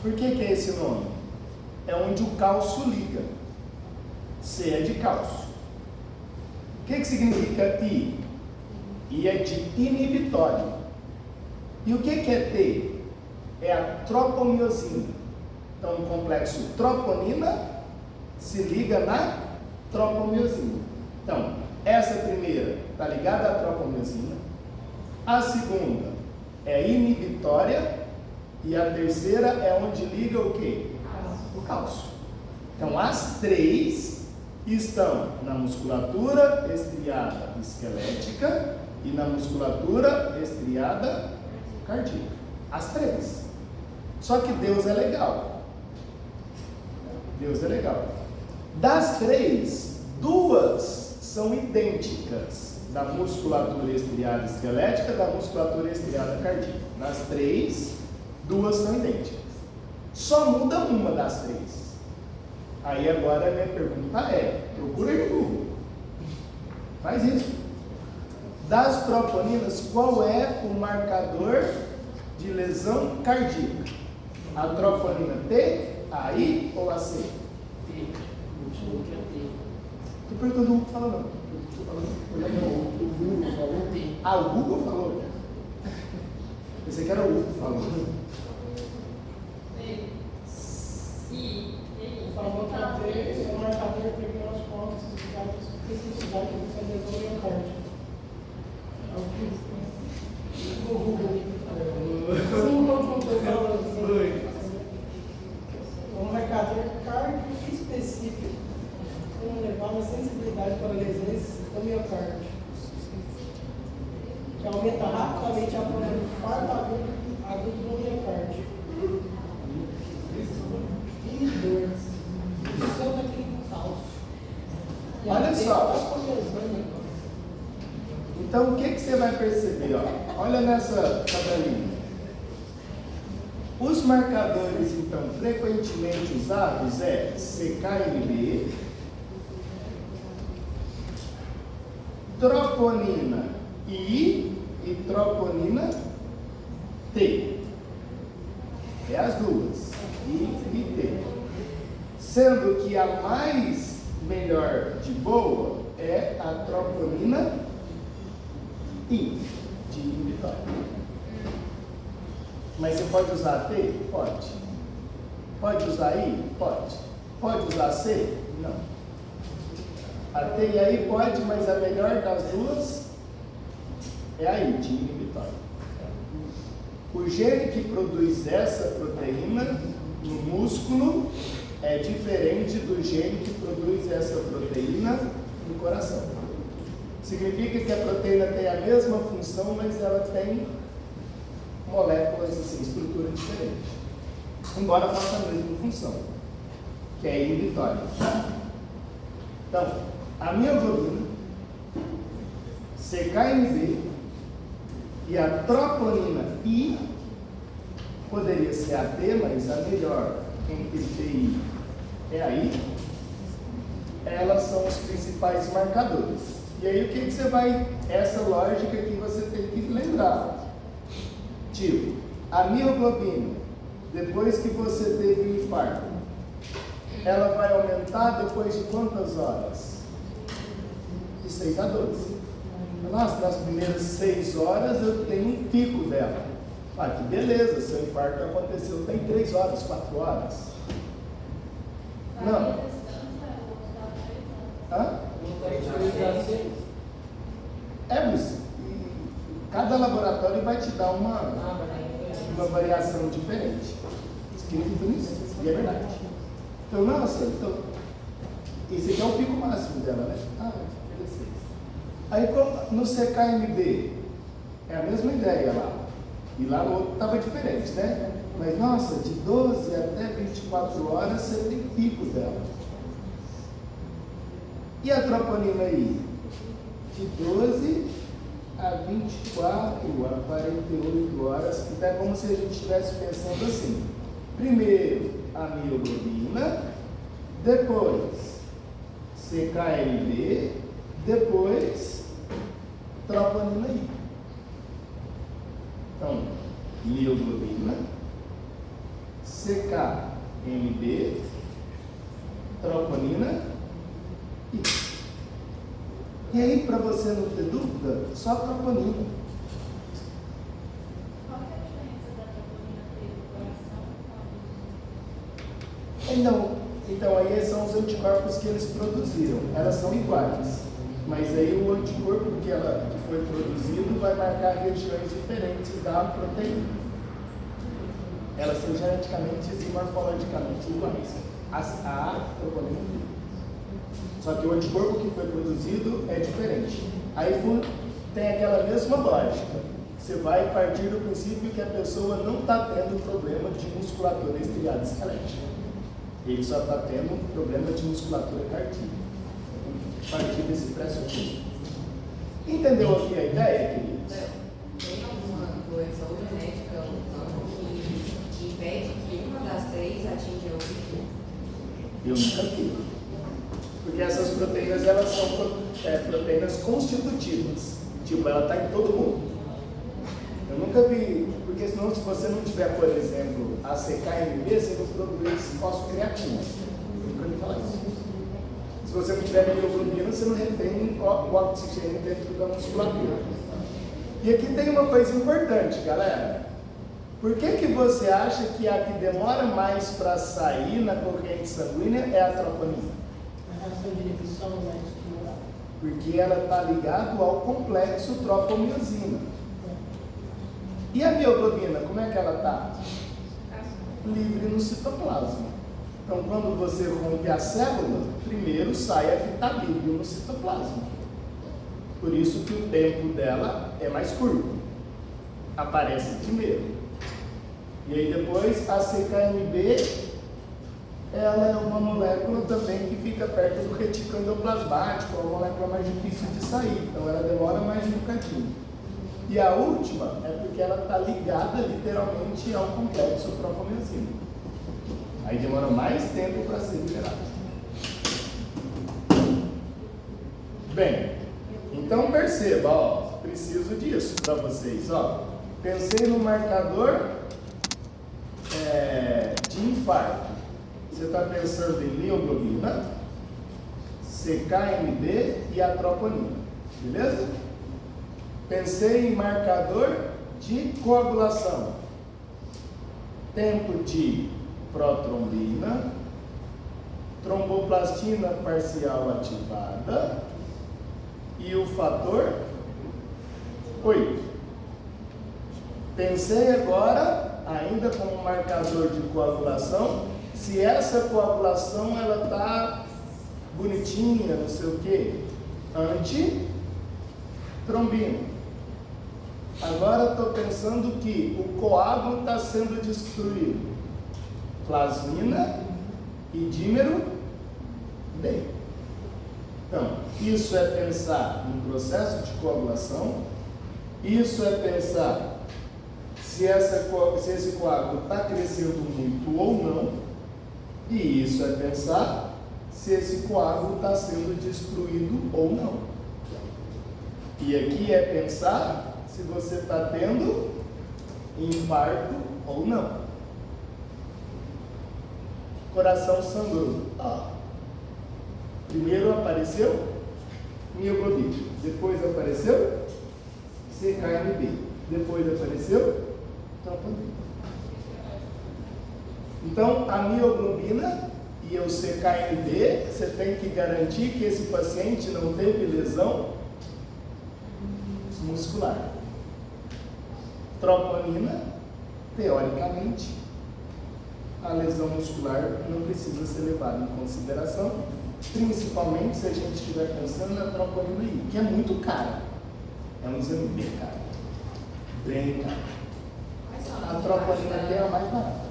[SPEAKER 1] Por que é esse nome? É onde o cálcio liga. C é de cálcio. O que significa I? I é de inibitório. E o que é T? É a tropomiosina. Então, o complexo troponina se liga na tropomiosina. Então, essa primeira está ligada à tropomiosina. A segunda é inibitória. E a terceira é onde liga o quê? O cálcio. Então, as 3 estão na musculatura estriada esquelética e na musculatura estriada cardíaca. As 3. Só que Deus é legal. Deus é legal. Das 3, 2 são idênticas. Da musculatura estriada esquelética, da musculatura estriada cardíaca. Nas 3, 2 são idênticas. Só muda uma das 3. Aí agora a minha pergunta é: procura aí no Google. Faz isso. Das troponinas, qual é o marcador de lesão cardíaca? A troponina T, a I ou a C?
[SPEAKER 3] T.
[SPEAKER 1] Estou perguntando o Google falou não. O Google falou? Ah, o Google falou? Pensei que era o Google que falou.
[SPEAKER 5] O famoso T é o marcador para nós pontos de dados especificidade de fazer o miocárdio. É um marcador cardio específico com elevada sensibilidade para lesões do miocárdio, que aumenta rapidamente a
[SPEAKER 1] Então, o que você vai perceber? Ó? Olha nessa tabelinha. Os marcadores, então, frequentemente usados é CKMB, troponina I e troponina T. É as duas, I e T. Sendo que a mais melhor de boa é a troponina I, de inibitório. Mas você pode usar T? Pode. Pode usar I? Pode. Pode usar C? Não. A T e a I pode, mas a melhor das duas é a I, de inibitório. O gene que produz essa proteína no músculo é diferente do gene que produz essa proteína no coração. Significa que a proteína tem a mesma função, mas ela tem moléculas, assim, estrutura diferente. Embora faça a mesma função, que é inibitória. Então, a mioglobina, CKMB e a troponina I, poderia ser a T, mas a melhor entre T e I é a I, elas são os principais marcadores. E aí o que você vai, essa lógica que você tem que lembrar. Tipo, a mioglobina, depois que você teve um infarto, ela vai aumentar depois de quantas horas? De 6 a 12. Nossa, nas primeiras 6 horas eu tenho um pico dela. Ah, que beleza, seu infarto aconteceu tem 3 horas, 4 horas. Não. Hã? É, mas cada laboratório vai te dar uma variação diferente. Escrito nisso, e é verdade. Então, nossa, então, esse aqui é o pico máximo dela, né? Ah, interessante. Aí no CKMB, é a mesma ideia lá. E lá no outro estava diferente, né? Mas, nossa, de 12 até 24 horas você tem pico dela. E a troponina I? De 12 a 24 a 48 horas. Então é como se a gente estivesse pensando assim. Primeiro a mioglobina, depois CKMB, depois troponina I. Então, mioglobina, CKMB, troponina I. E aí, para você não ter dúvida, só troponina.
[SPEAKER 2] Qual que é a diferença da troponina T do coração?
[SPEAKER 1] Então, aí são os anticorpos que eles produziram. Elas são iguais. Mas aí o anticorpo que foi produzido vai marcar regiões diferentes da proteína. Elas são geneticamente e morfologicamente iguais. A troponina. Só que o anticorpo que foi produzido é diferente. Aí tem aquela mesma lógica. Você vai partir do princípio que a pessoa não está tendo problema de musculatura estriada esquelética. Ele só está tendo um problema de musculatura cardíaca. A partir desse pressuposto. Entendeu aqui a ideia, queridos?
[SPEAKER 6] Tem alguma coisa ou genética ou não que impede que uma das 3 atinja o objetivo?
[SPEAKER 1] Eu nunca vi. Porque essas proteínas, elas são proteínas constitutivas. Tipo, ela está em todo mundo. Eu nunca vi, porque senão se você não tiver, por exemplo, a CKMB, você não produz fosfocreatina. Eu nunca vi falar isso. Se você não tiver mioglobina, você não retém o oxigênio dentro da musculatura. E aqui tem uma coisa importante, galera. Por que você acha que a que demora mais para sair na corrente sanguínea é a troponina?
[SPEAKER 5] A reação de inibição mais estimulada.
[SPEAKER 1] Porque ela está ligada ao complexo tropomiosina. E a mioglobina, como é que ela está? Livre no citoplasma. Então, quando você rompe a célula, primeiro sai a que está livre no citoplasma. Por isso que o tempo dela é mais curto. Aparece primeiro. E aí depois a CKMB ela é uma molécula também que fica perto do retículo endoplasmático, é uma molécula mais difícil de sair, então ela demora mais um bocadinho. E a última é porque ela está ligada literalmente ao complexo tropomiosina. Aí demora mais tempo para ser liberada. Bem, então perceba, ó, preciso disso para vocês, ó. Pensei no marcador de infarto. Você está pensando em mioglobina, CKMB e a troponina, beleza? Pensei em marcador de coagulação. Tempo de protrombina, tromboplastina parcial ativada e o fator 8. Pensei agora, ainda como marcador de coagulação, se essa coagulação ela está bonitinha, não sei o que, antitrombina. Agora estou pensando que o coágulo está sendo destruído. Plasmina e dímero D. Então, isso é pensar no processo de coagulação, isso é pensar se esse coágulo está crescendo muito ou não, e isso é pensar se esse coágulo está sendo destruído ou não. E aqui é pensar se você está tendo infarto ou não. Coração sangrou. Primeiro apareceu mioglobina, depois apareceu CKMB, depois apareceu troponina. Então, a mioglobina e o CKMB, você tem que garantir que esse paciente não teve lesão muscular. Troponina, teoricamente, a lesão muscular não precisa ser levada em consideração, principalmente se a gente estiver pensando na troponina I, que é muito cara. É um exame bem caro. Bem caro. A troponina D é a mais barata.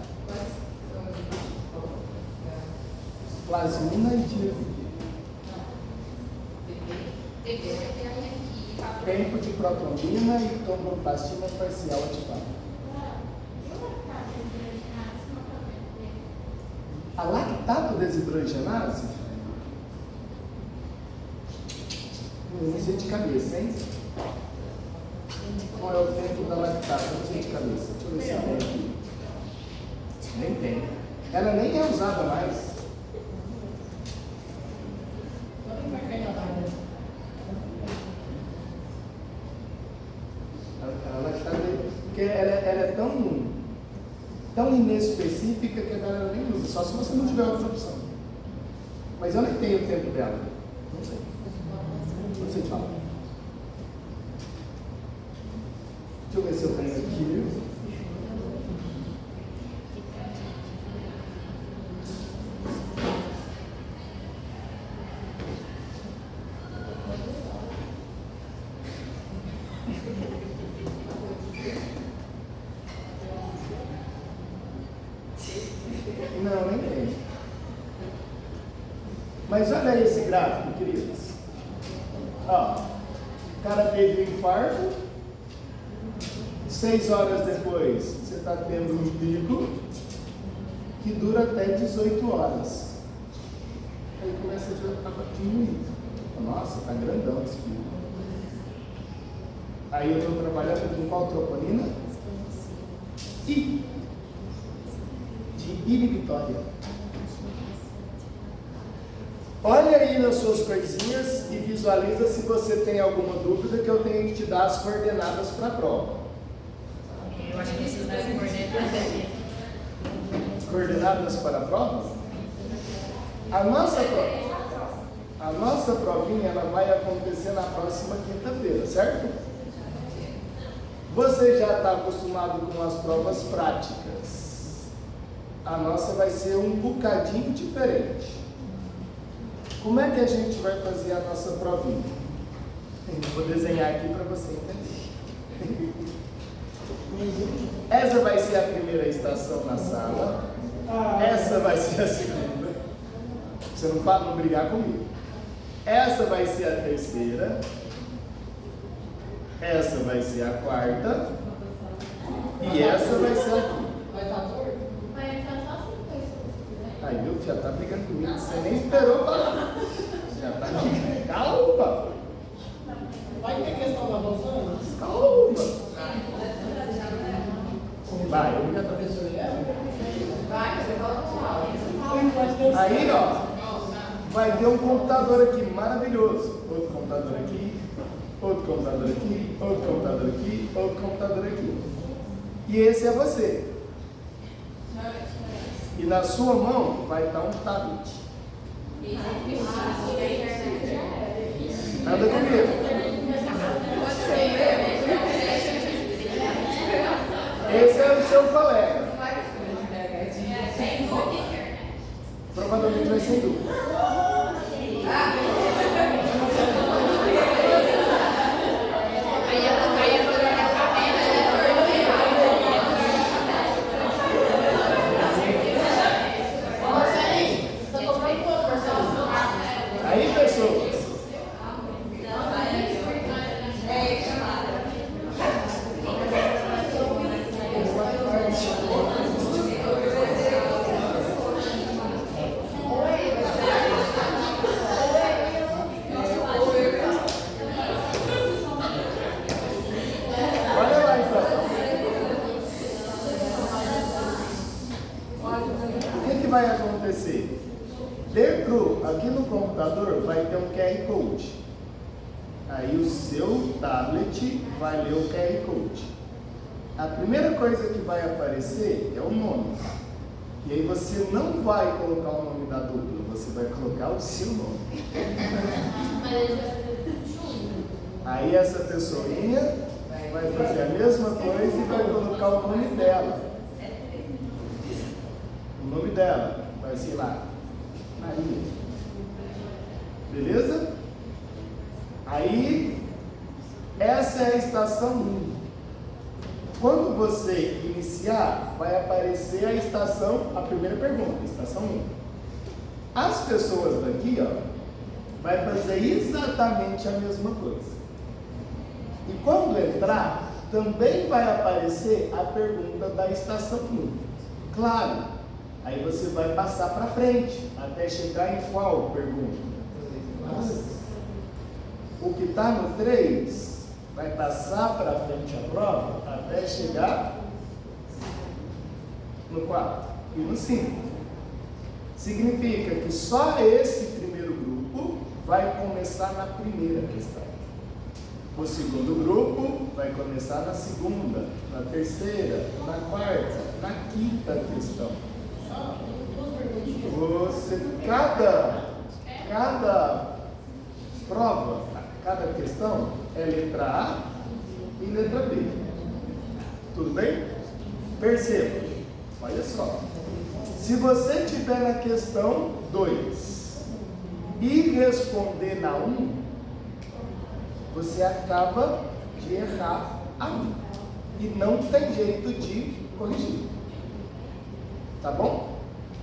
[SPEAKER 1] Plasmina e dímero. Tempo de protrombina e tromboplastina parcial ativada. A lactato desidrogenase? Não sei de cabeça, hein? Qual é o tempo da lactato? Não sei de cabeça. Deixa eu ver se tem aqui. Nem tem. Ela nem é usada mais. Porque ela é tão inespecífica que a galera nem usa, só se você não tiver outra opção. Mas eu nem tenho o tempo dela. Não sei. Não sei te falar. Deixa eu ver se eu tenho aqui. Não, nem tem. Mas olha esse gráfico, queridos. Ó, o cara teve um infarto, 6 horas depois você está tendo um pico que dura até 18 horas. Aí começa a diminuir. Nossa, tá grandão esse pico. Aí eu estou trabalhando com qual troponina? I. De inibitória. Olha aí nas suas coisinhas e visualiza se você tem alguma dúvida que eu tenho que te dar as coordenadas para a prova.
[SPEAKER 4] Eu acho que preciso das coordenadas.
[SPEAKER 1] Coordenadas para a prova? A nossa provinha ela vai acontecer na próxima quinta-feira, certo? Você já está acostumado com as provas práticas. A nossa vai ser um bocadinho diferente. Como é que a gente vai fazer a nossa provinha? Eu vou desenhar aqui para você entender. Essa vai ser a primeira estação na sala. Essa vai ser a segunda. Você não fala, não brigar comigo. Essa vai ser a terceira. Essa vai ser a quarta. E essa vai ser a quinta.
[SPEAKER 5] Vai estar torto?
[SPEAKER 2] Vai entrar só 5 pessoas.
[SPEAKER 1] Aí, viu? Já tá brigando comigo. Você nem esperou falar. Já tá brigando. Calma.
[SPEAKER 5] Vai ter questão da Rosana?
[SPEAKER 1] Calma. Vai, eu já tô.
[SPEAKER 5] Professor Léo?
[SPEAKER 4] Vai, você fala com ela.
[SPEAKER 1] Aí, ó. Vai ter um computador aqui maravilhoso. Outro computador aqui. Outro computador aqui. Outro computador aqui. Outro computador aqui. E esse é você. E na sua mão vai estar um tablet. Anda comigo. Esse é o seu colega. Provavelmente vai ser duplo. Aí, pessoas. Olha lá, então. O que vai acontecer? Dentro, aqui no computador, vai ter um QR Code. Aí o seu tablet vai ler o QR Code. A primeira coisa que vai aparecer é o nome. E aí você não vai colocar o nome da dupla, você vai colocar o seu nome.
[SPEAKER 2] Mas ele vai fazer junto.
[SPEAKER 1] Aí essa pessoinha vai fazer a mesma coisa e vai colocar o nome dela. O nome dela vai ser lá, Maria. Beleza? Aí, essa é a estação 1. Quando você iniciar, vai aparecer a estação, a primeira pergunta, estação 1. As pessoas daqui, ó, vai fazer exatamente a mesma coisa. E quando entrar, também vai aparecer a pergunta da estação 1. Claro, aí você vai passar para frente, até chegar em qual pergunta? O que está no 3 vai passar para frente a prova até chegar no 4 e no 5. Significa que só esse primeiro grupo vai começar na primeira questão. O segundo grupo vai começar na segunda, na terceira, na quarta, na quinta questão. Cada prova, cada questão é letra A e letra B. Tudo bem? Perceba, olha só. Se você estiver na questão 2 e responder na 1, você acaba de errar a 1. E não tem jeito de corrigir. Tá bom?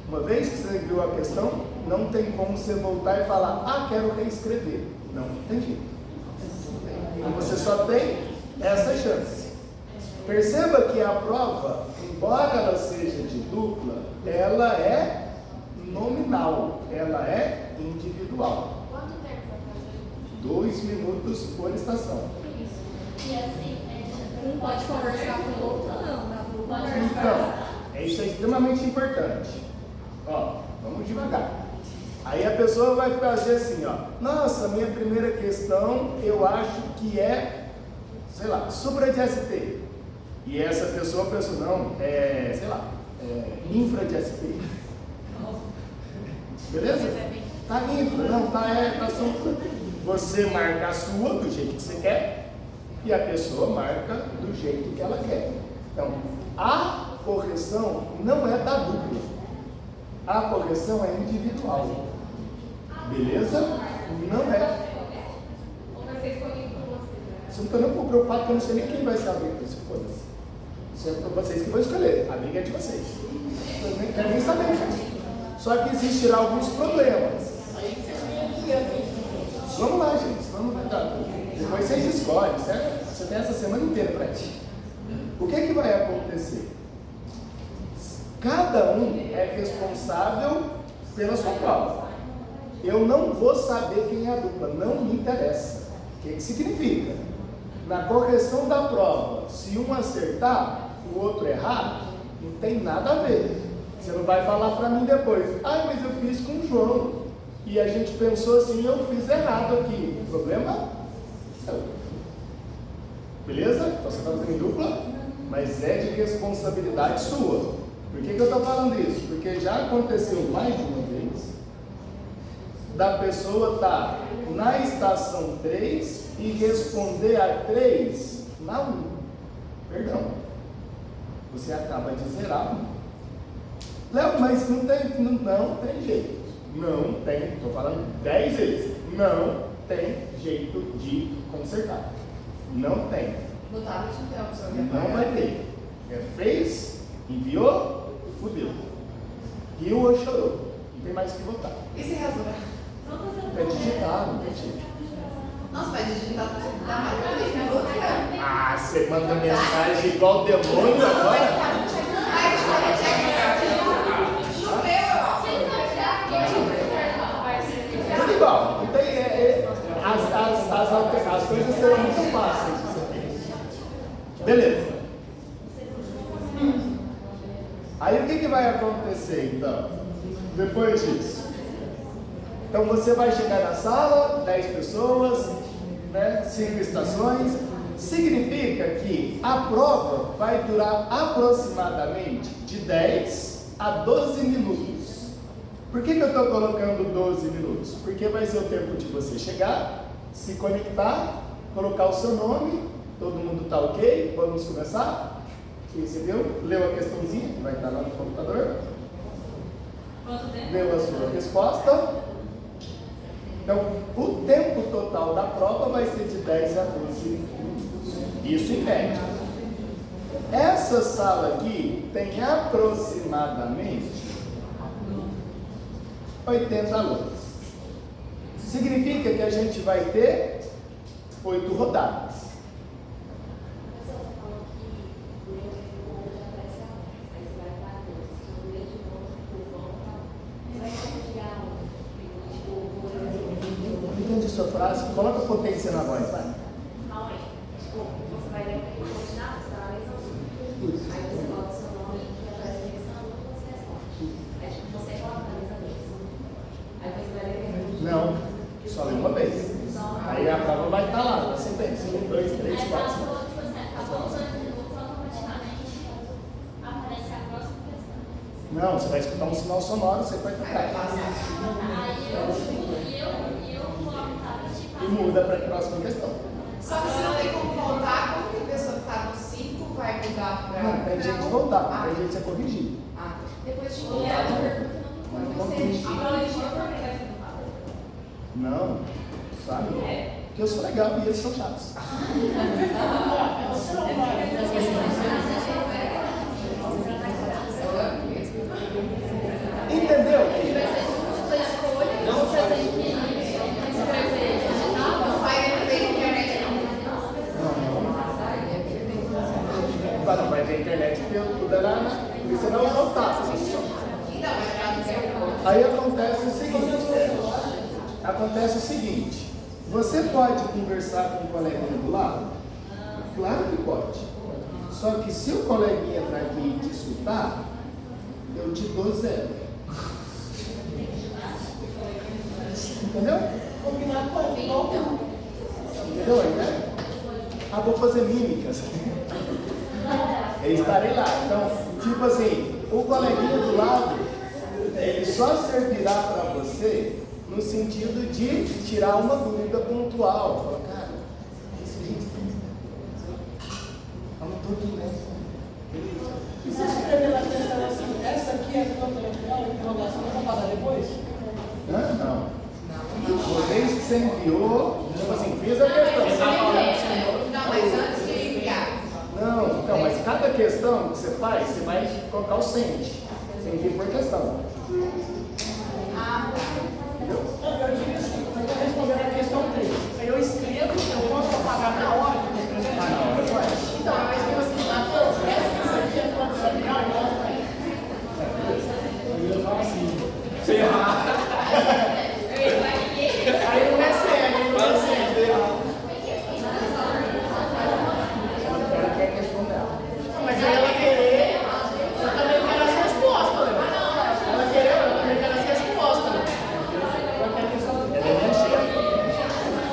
[SPEAKER 1] Uma vez que você viu a questão, não tem como você voltar e falar, ah, quero reescrever. Não tem jeito. Então você só tem essa chance. Perceba que a prova, embora ela seja de dupla, ela é nominal, ela é individual.
[SPEAKER 2] Quanto tempo vai fazer?
[SPEAKER 1] 2 minutos por estação.
[SPEAKER 2] Isso. E assim, um pode conversar com o outro, não. Pode
[SPEAKER 1] Então, isso é extremamente importante. Ó, vamos devagar. Aí a pessoa vai fazer assim, ó. Nossa, minha primeira questão eu acho que é, sei lá, supra de ST. E essa pessoa pensou, não, sei lá, infra de ST. Beleza? Tá infra, não, tá supra. Você marca a sua do jeito que você quer e a pessoa marca do jeito que ela quer. Então, a correção não é da dupla. A correção é individual. Beleza? Não é.
[SPEAKER 4] Ou vai ser escolhido por você.
[SPEAKER 1] Você não está nem preocupado porque eu não sei nem quem vai ser a briga. Se foda-se. Isso é para vocês que vão escolher. A briga é de vocês. Eu nem quero nem saber. Só que existirão alguns problemas. Vamos lá, gente. Vamos lá. Depois vocês escolhem, certo? Você tem essa semana inteira para ti. O que vai acontecer? Cada um é responsável pela sua prova. Eu não vou saber quem é a dupla, não me interessa. O que significa? Na correção da prova, se um acertar, o outro errar, não tem nada a ver. Você não vai falar para mim depois, mas eu fiz com o João, e a gente pensou assim, eu fiz errado aqui. O problema é seu. Beleza? Então você está fazendo em dupla, mas é de responsabilidade sua. Por que eu estou falando isso? Porque já aconteceu mais de uma vez da pessoa estar na estação 3 e responder a 3 na 1. Perdão. Você acaba de zerar 1. Léo, mas não tem jeito. Não tem, estou falando 10 vezes. Não tem jeito de consertar. Não tem.
[SPEAKER 6] No tablet não tem a opção de
[SPEAKER 1] Não
[SPEAKER 6] apagar.
[SPEAKER 1] vai ter. Fez, enviou, fudeu. Riu ou chorou. Não tem mais o que votar.
[SPEAKER 6] E se rasurar?
[SPEAKER 1] É digitado, né, gente?
[SPEAKER 6] Nossa, mas digitar dá mais de 2 minutos, né?
[SPEAKER 1] Você manda mensagem igual o demônio agora?
[SPEAKER 6] No meu,
[SPEAKER 1] Tudo igual. Não tem, as coisas serão muito fáceis. Beleza. Aí o que vai acontecer então? Depois disso. Então você vai chegar na sala, 10 pessoas, né, 5 estações. Significa que a prova vai durar aproximadamente de 10 a 12 minutos. Por que eu estou colocando 12 minutos? Porque vai ser o tempo de você chegar, se conectar, colocar o seu nome, todo mundo está ok, vamos começar? Recebeu? Leu a questãozinha, que vai estar lá no computador?
[SPEAKER 2] Quanto tempo?
[SPEAKER 1] Deu a sua resposta. Então, o tempo total da prova vai ser de 10 a 12 minutos. Isso em média. Essa sala aqui tem aproximadamente 80 alunos. Significa que a gente vai ter 8 rodadas. Entendi sua frase. Coloca potência na voz, vai.
[SPEAKER 7] Calma aí. Você vai ler o continuar, você está analisando. Aí você coloca o seu nome e aparece a questão, você responde. Aí você coloca analisadores. Aí você vai ler.
[SPEAKER 1] Não, só lê uma vez. Aí a prova vai estar lá, na sequência. 1, 2, 3, 4, 5.
[SPEAKER 7] Acabou os 8 minutos, automaticamente aparece a próxima questão.
[SPEAKER 1] Não, você vai escutar um sinal sonoro, você vai tocar.
[SPEAKER 7] Aí eu coloco o tablet
[SPEAKER 1] E muda para a próxima questão.
[SPEAKER 6] Só que se não tem como voltar, como que a pessoa que está no 5 vai mudar para...
[SPEAKER 1] Não, tem jeito de voltar, tem jeito de ser corrigido.
[SPEAKER 6] Ah, depois de
[SPEAKER 7] E
[SPEAKER 6] voltar,
[SPEAKER 7] a
[SPEAKER 6] eu
[SPEAKER 7] pergunta
[SPEAKER 1] Mas
[SPEAKER 7] não
[SPEAKER 1] não
[SPEAKER 7] vai
[SPEAKER 1] tem
[SPEAKER 7] ser
[SPEAKER 1] jeito.
[SPEAKER 2] Agora a gente vai por que vai ser no tablet?
[SPEAKER 1] Não, sabe? Porque eu sou legal e eles são chatos. Entendeu?
[SPEAKER 6] não vai ter internet não.
[SPEAKER 1] Não vai ter internet, porque tudo é lá, porque você não usa o tato.
[SPEAKER 6] Então, mas para não ser
[SPEAKER 1] Aí acontece o seguinte, você pode conversar com o coleguinha do lado? Claro que pode. Só que se o coleguinha entrar aqui e te escutar, eu te dou 0. Entendeu?
[SPEAKER 5] Combinado com ele. Então.
[SPEAKER 1] Entendeu? Né? Vou fazer mímicas. Eu estarei lá. Então, tipo assim, o coleguinha do lado, ele só servirá para você no sentido de tirar uma dúvida pontual. Fala, cara, isso aí, vamos tudo, né?
[SPEAKER 5] E se escrever na questão assim, essa aqui é a interrogação, vou pagar depois?
[SPEAKER 1] Não. Uma vez que você enviou, tipo assim, fez a questão.
[SPEAKER 6] Não, mas antes de enviar.
[SPEAKER 1] Não, então, mas cada questão que você faz, você vai colocar o sente. Você envia por questão.
[SPEAKER 5] Eu digo assim, eu estou respondendo a questão 3. Aí eu escrevo, eu posso apagar na hora que eu apresentar. Então, mas que você matou, isso aqui é fonte legal, eu posso para ele. Eu ia falar assim, ferrar. Aí não é sério, aí não é sério. Mas aí ela querer, eu também quero as respostas. Ela querer, eu também quero as respostas.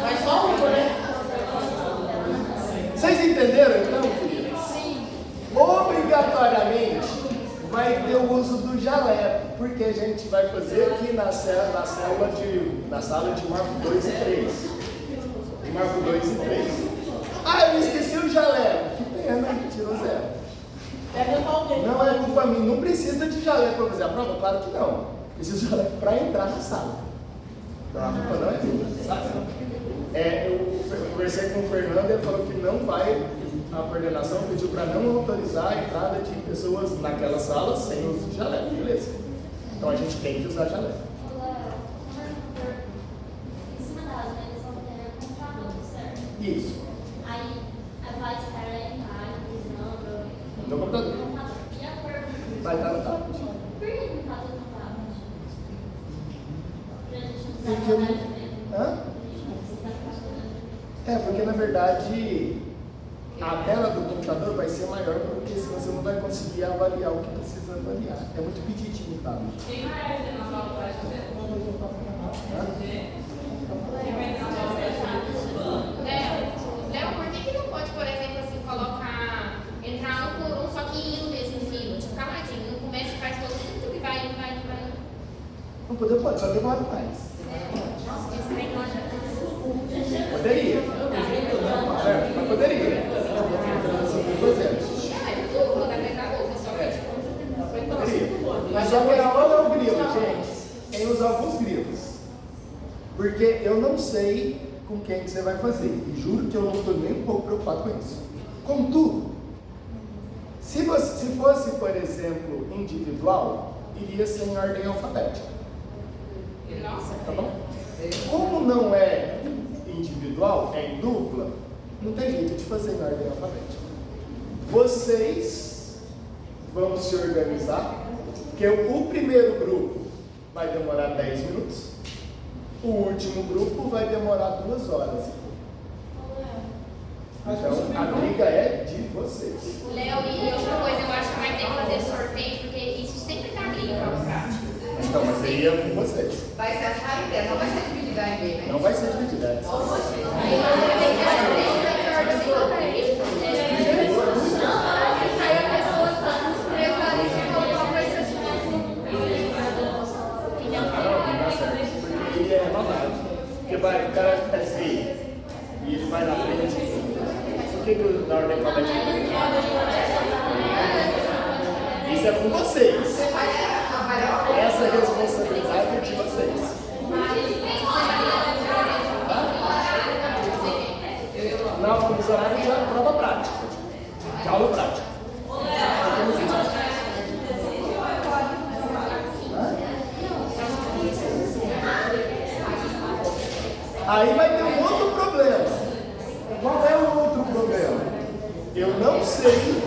[SPEAKER 5] Mas só uma, né?
[SPEAKER 1] Vocês entenderam então, queridos? Sim. Obrigatoriamente vai ter o uso do jaleco, porque a gente vai fazer aqui na sala de Marco 2 e 3. De Marco 2 e 3. Ah, eu esqueci o jaleco. Que pena, tirou 0. Não é culpa minha, não precisa de jaleco para fazer a prova? Claro que não. Precisa de jaleco para entrar na sala. Então a culpa não é minha, sabe? Eu conversei com o Fernando, ele falou que não vai, a coordenação pediu para não autorizar a entrada de pessoas naquela sala sem uso de jaleco, beleza? Então a gente tem que usar jaleco.
[SPEAKER 7] Em cima das mesas vão ter computadores, certo?
[SPEAKER 1] Isso.
[SPEAKER 7] Aí vai estar lá em casa, visando.
[SPEAKER 1] No computador.
[SPEAKER 7] E a pergunta?
[SPEAKER 1] Vai estar no tablet.
[SPEAKER 7] Por que não está tudo no tablet? Pra gente não
[SPEAKER 1] Porque
[SPEAKER 7] precisar
[SPEAKER 1] eu-
[SPEAKER 7] falar de medo.
[SPEAKER 1] Hã?
[SPEAKER 7] A gente não precisa ficar estudando.
[SPEAKER 1] Porque na verdade a tela do computador vai ser maior, porque senão você não vai conseguir avaliar o que precisa avaliar. É muito petitinho o tablet.
[SPEAKER 2] Quem vai ser na sala prática mesmo?
[SPEAKER 1] Hã?
[SPEAKER 2] Quem vai ser na sala prática?
[SPEAKER 4] Léo, por que não pode, por exemplo, assim, colocar, entrar um por um, só que indo mesmo em fila, tipo, caladinho, no começo faz todo mundo que vai indo, vai indo, vai indo.
[SPEAKER 1] Não poder, pode, só demora mais.
[SPEAKER 4] Nossa, esse trem não já
[SPEAKER 1] Poderia. Mas poderia.
[SPEAKER 4] duplo, vai pegar duplo, só que
[SPEAKER 1] Poderia. Mas só que olha o grilo, gente. Tem os alguns grilos. Porque eu não sei com quem que você vai fazer. E juro que eu não estou nem um pouco preocupado com isso. Contudo, se fosse, por exemplo, individual, iria ser em ordem alfabética.
[SPEAKER 4] nossa,
[SPEAKER 1] Tá bom? Como não é individual, é em dupla, não tem jeito de fazer em ordem alfabética. Vocês vão se organizar, porque o primeiro grupo vai demorar 10 minutos, o último grupo vai demorar 2 horas. Então, a briga é de vocês.
[SPEAKER 4] Léo, e outra coisa, eu acho que vai ter que fazer sorteio, porque isso sempre dá briga para o prático.
[SPEAKER 1] Então, mas aí é com vocês.
[SPEAKER 6] Vai ser essa a ideia, não vai ser dividida em B, né?
[SPEAKER 1] Não vai ser dividida.
[SPEAKER 4] Aí vai ter que fazer aí a pessoa está prevalece e colocar para esse
[SPEAKER 1] Não, dá certo. Porque ele é maldade. Porque vai, o cara é feio e ele vai na frente. Por que na ordem alfabética? Isso é com vocês.
[SPEAKER 6] Você vai trabalhar
[SPEAKER 1] Essa responsabilidade é de vocês. Tá? Não, nos horários de prova prática. De aula prática. Aí vai ter um outro problema. Qual é o outro problema? Eu não sei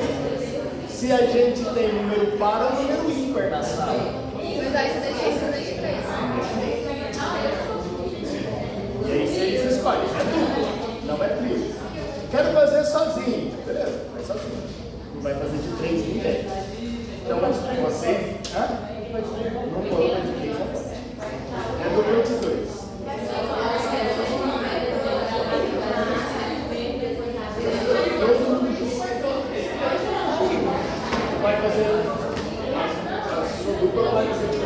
[SPEAKER 1] se a gente tem número par ou número ímpar na sala.
[SPEAKER 4] Mas aí você deixa isso de 3.
[SPEAKER 1] E aí vocês escolhem, é duplo, não é trio. Quero fazer sozinho, beleza? Faz sozinho. Não vai fazer de 3 ninguém. Então vocês. Hã? Não pode, de 3 não pode. É duplo de 2. Vai fazer a sua dupla, vai fazer de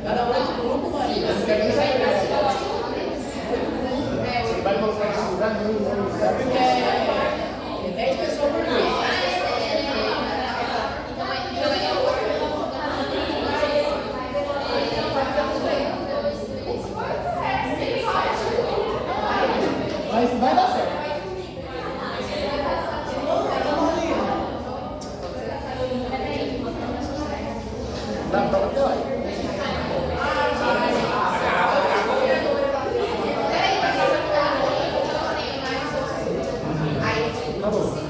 [SPEAKER 5] Cada um grupo, Maria.
[SPEAKER 1] Você vai colocar esse lugar nenhum,
[SPEAKER 5] Porque é 10 pessoas por vez. Mas vai dar certo. da prova teórica.
[SPEAKER 4] Peraí, mas eu não tenho mais. Aí,
[SPEAKER 5] Tá bom.